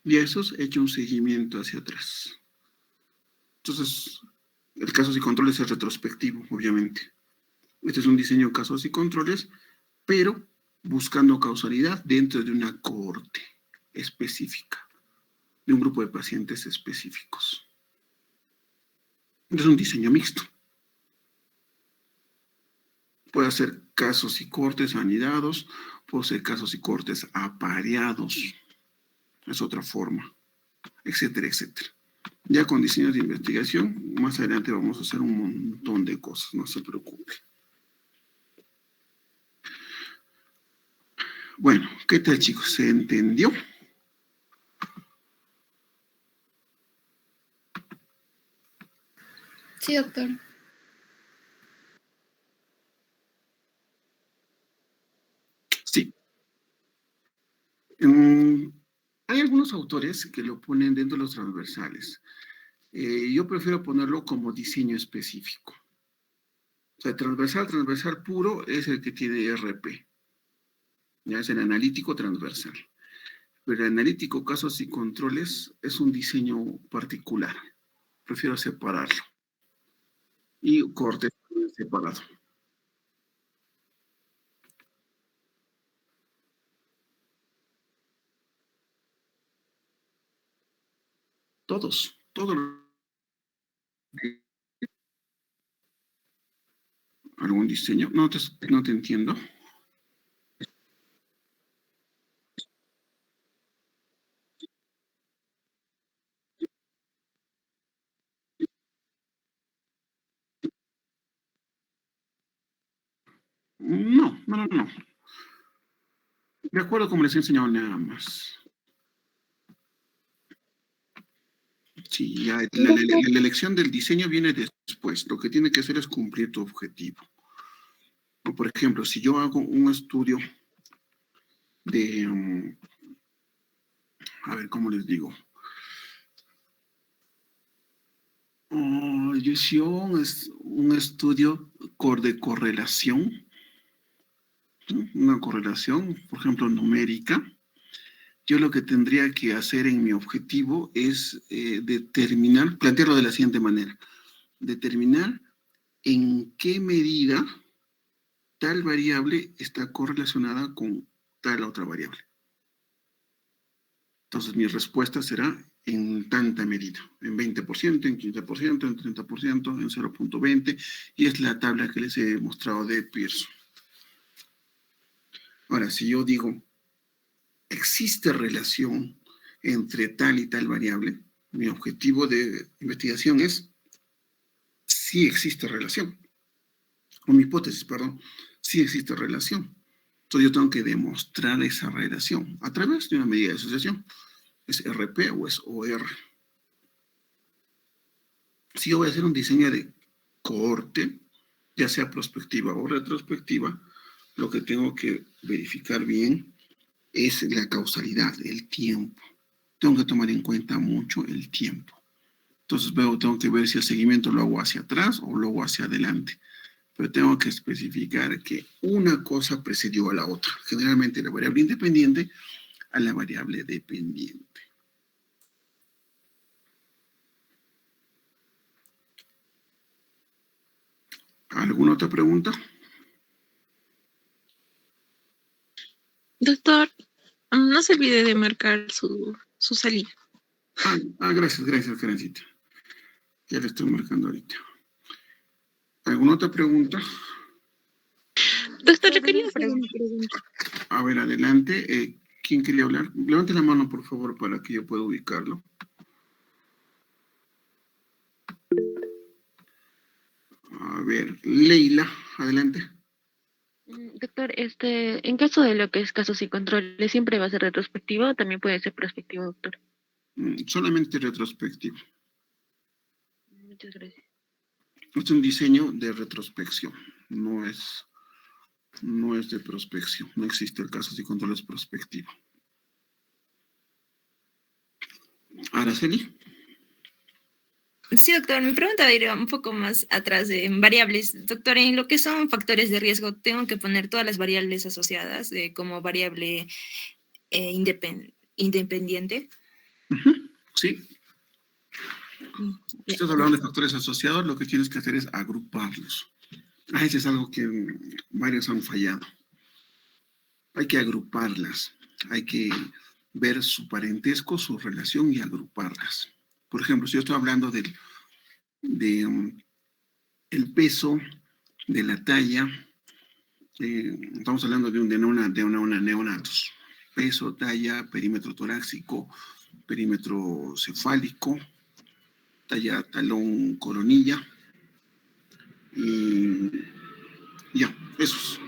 Y a esos he hecho un seguimiento hacia atrás. Entonces, el casos y controles es retrospectivo, obviamente. Este es un diseño de casos y controles, pero buscando causalidad dentro de una cohorte específica, de un grupo de pacientes específicos. Es un diseño mixto. Puede ser casos y cortes anidados, puede ser casos y cortes apareados, es otra forma, etcétera, etcétera. Ya con diseños de investigación, más adelante vamos a hacer un montón de cosas, no se preocupe. Bueno, ¿qué tal, chicos? ¿Se entendió? Sí, doctor. Sí. Hay algunos autores que lo ponen dentro de los transversales. Yo prefiero ponerlo como diseño específico. O sea, transversal puro es el que tiene RP. Ya es el analítico transversal. Pero el analítico casos y controles es un diseño particular. Prefiero separarlo. Y corte separado. Todos. ¿Algún diseño? No te entiendo. No. De acuerdo como les he enseñado nada más. Sí, ya la elección del diseño viene después. Lo que tiene que hacer es cumplir tu objetivo. O, por ejemplo, si yo hago un estudio de, a ver, ¿cómo les digo? Yo hice un estudio de correlación, ¿no? Una correlación, por ejemplo, numérica. Yo lo que tendría que hacer en mi objetivo es plantearlo de la siguiente manera, determinar en qué medida tal variable está correlacionada con tal otra variable. Entonces mi respuesta será en tanta medida, en 20%, en 15%, en 30%, en 0.20, y es la tabla que les he mostrado de Pearson. Ahora, si yo digo, existe relación entre tal y tal variable, mi objetivo de investigación es si existe relación, o mi hipótesis, perdón, si existe relación. Entonces yo tengo que demostrar esa relación a través de una medida de asociación. ¿Es RP o es OR? Si yo voy a hacer un diseño de cohorte, ya sea prospectiva o retrospectiva, lo que tengo que verificar bien es la causalidad, el tiempo. Tengo que tomar en cuenta mucho el tiempo. Entonces tengo que ver si el seguimiento lo hago hacia atrás o lo hago hacia adelante. Pero tengo que especificar que una cosa precedió a la otra. Generalmente la variable independiente a la variable dependiente. ¿Alguna otra pregunta? Doctor, no se olvide de marcar su salida. Gracias, Karencita. Ya le estoy marcando ahorita. ¿Alguna otra pregunta? Doctor, yo quería hacer una pregunta. A ver, adelante. ¿Quién quería hablar? Levante la mano, por favor, para que yo pueda ubicarlo. A ver, Leila, adelante. Doctor, en caso de lo que es casos y controles, ¿siempre va a ser retrospectivo o también puede ser prospectivo, doctor? Solamente retrospectivo. Muchas gracias. Es un diseño de retrospección, no es de prospección. No existe el casos y controles prospectivo. Araceli. Sí, doctor, mi pregunta va a ir un poco más atrás de variables. Doctor, en lo que son factores de riesgo, tengo que poner todas las variables asociadas como variable independiente. Sí. Si estás hablando de factores asociados, lo que tienes que hacer es agruparlos. Eso es algo que varios han fallado. Hay que agruparlas. Hay que ver su parentesco, su relación y agruparlas. Por ejemplo, si yo estoy hablando de el peso, de la talla, estamos hablando de una neonatos. Peso, talla, perímetro torácico, perímetro cefálico, talla, talón, coronilla. Y ya, esos.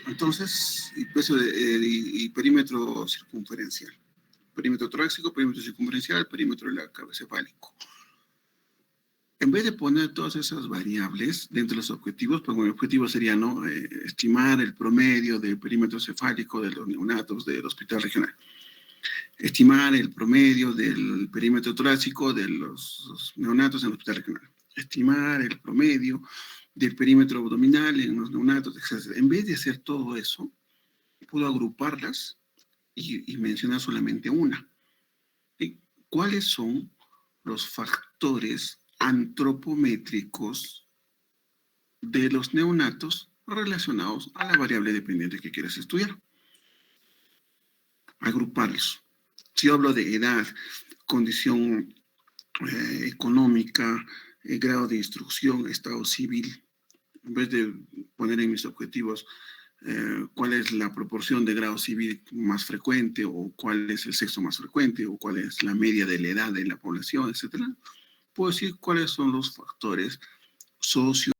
Entonces, y peso y perímetro circunferencial. Perímetro torácico, perímetro circunferencial, perímetro cefálico. En vez de poner todas esas variables dentro de los objetivos, pues mi objetivo sería estimar el promedio del perímetro cefálico de los neonatos del hospital regional. Estimar el promedio del perímetro torácico de los neonatos en el hospital regional. Estimar el promedio del perímetro abdominal en los neonatos, etc. En vez de hacer todo eso, puedo agruparlas y mencionar solamente una. ¿Y cuáles son los factores antropométricos de los neonatos relacionados a la variable dependiente que quieres estudiar? Agruparlos. Si yo hablo de edad, condición económica, grado de instrucción, estado civil, en vez de poner en mis objetivos cuál es la proporción de grado civil más frecuente, o cuál es el sexo más frecuente, o cuál es la media de la edad de la población, etc., puedo decir cuáles son los factores socio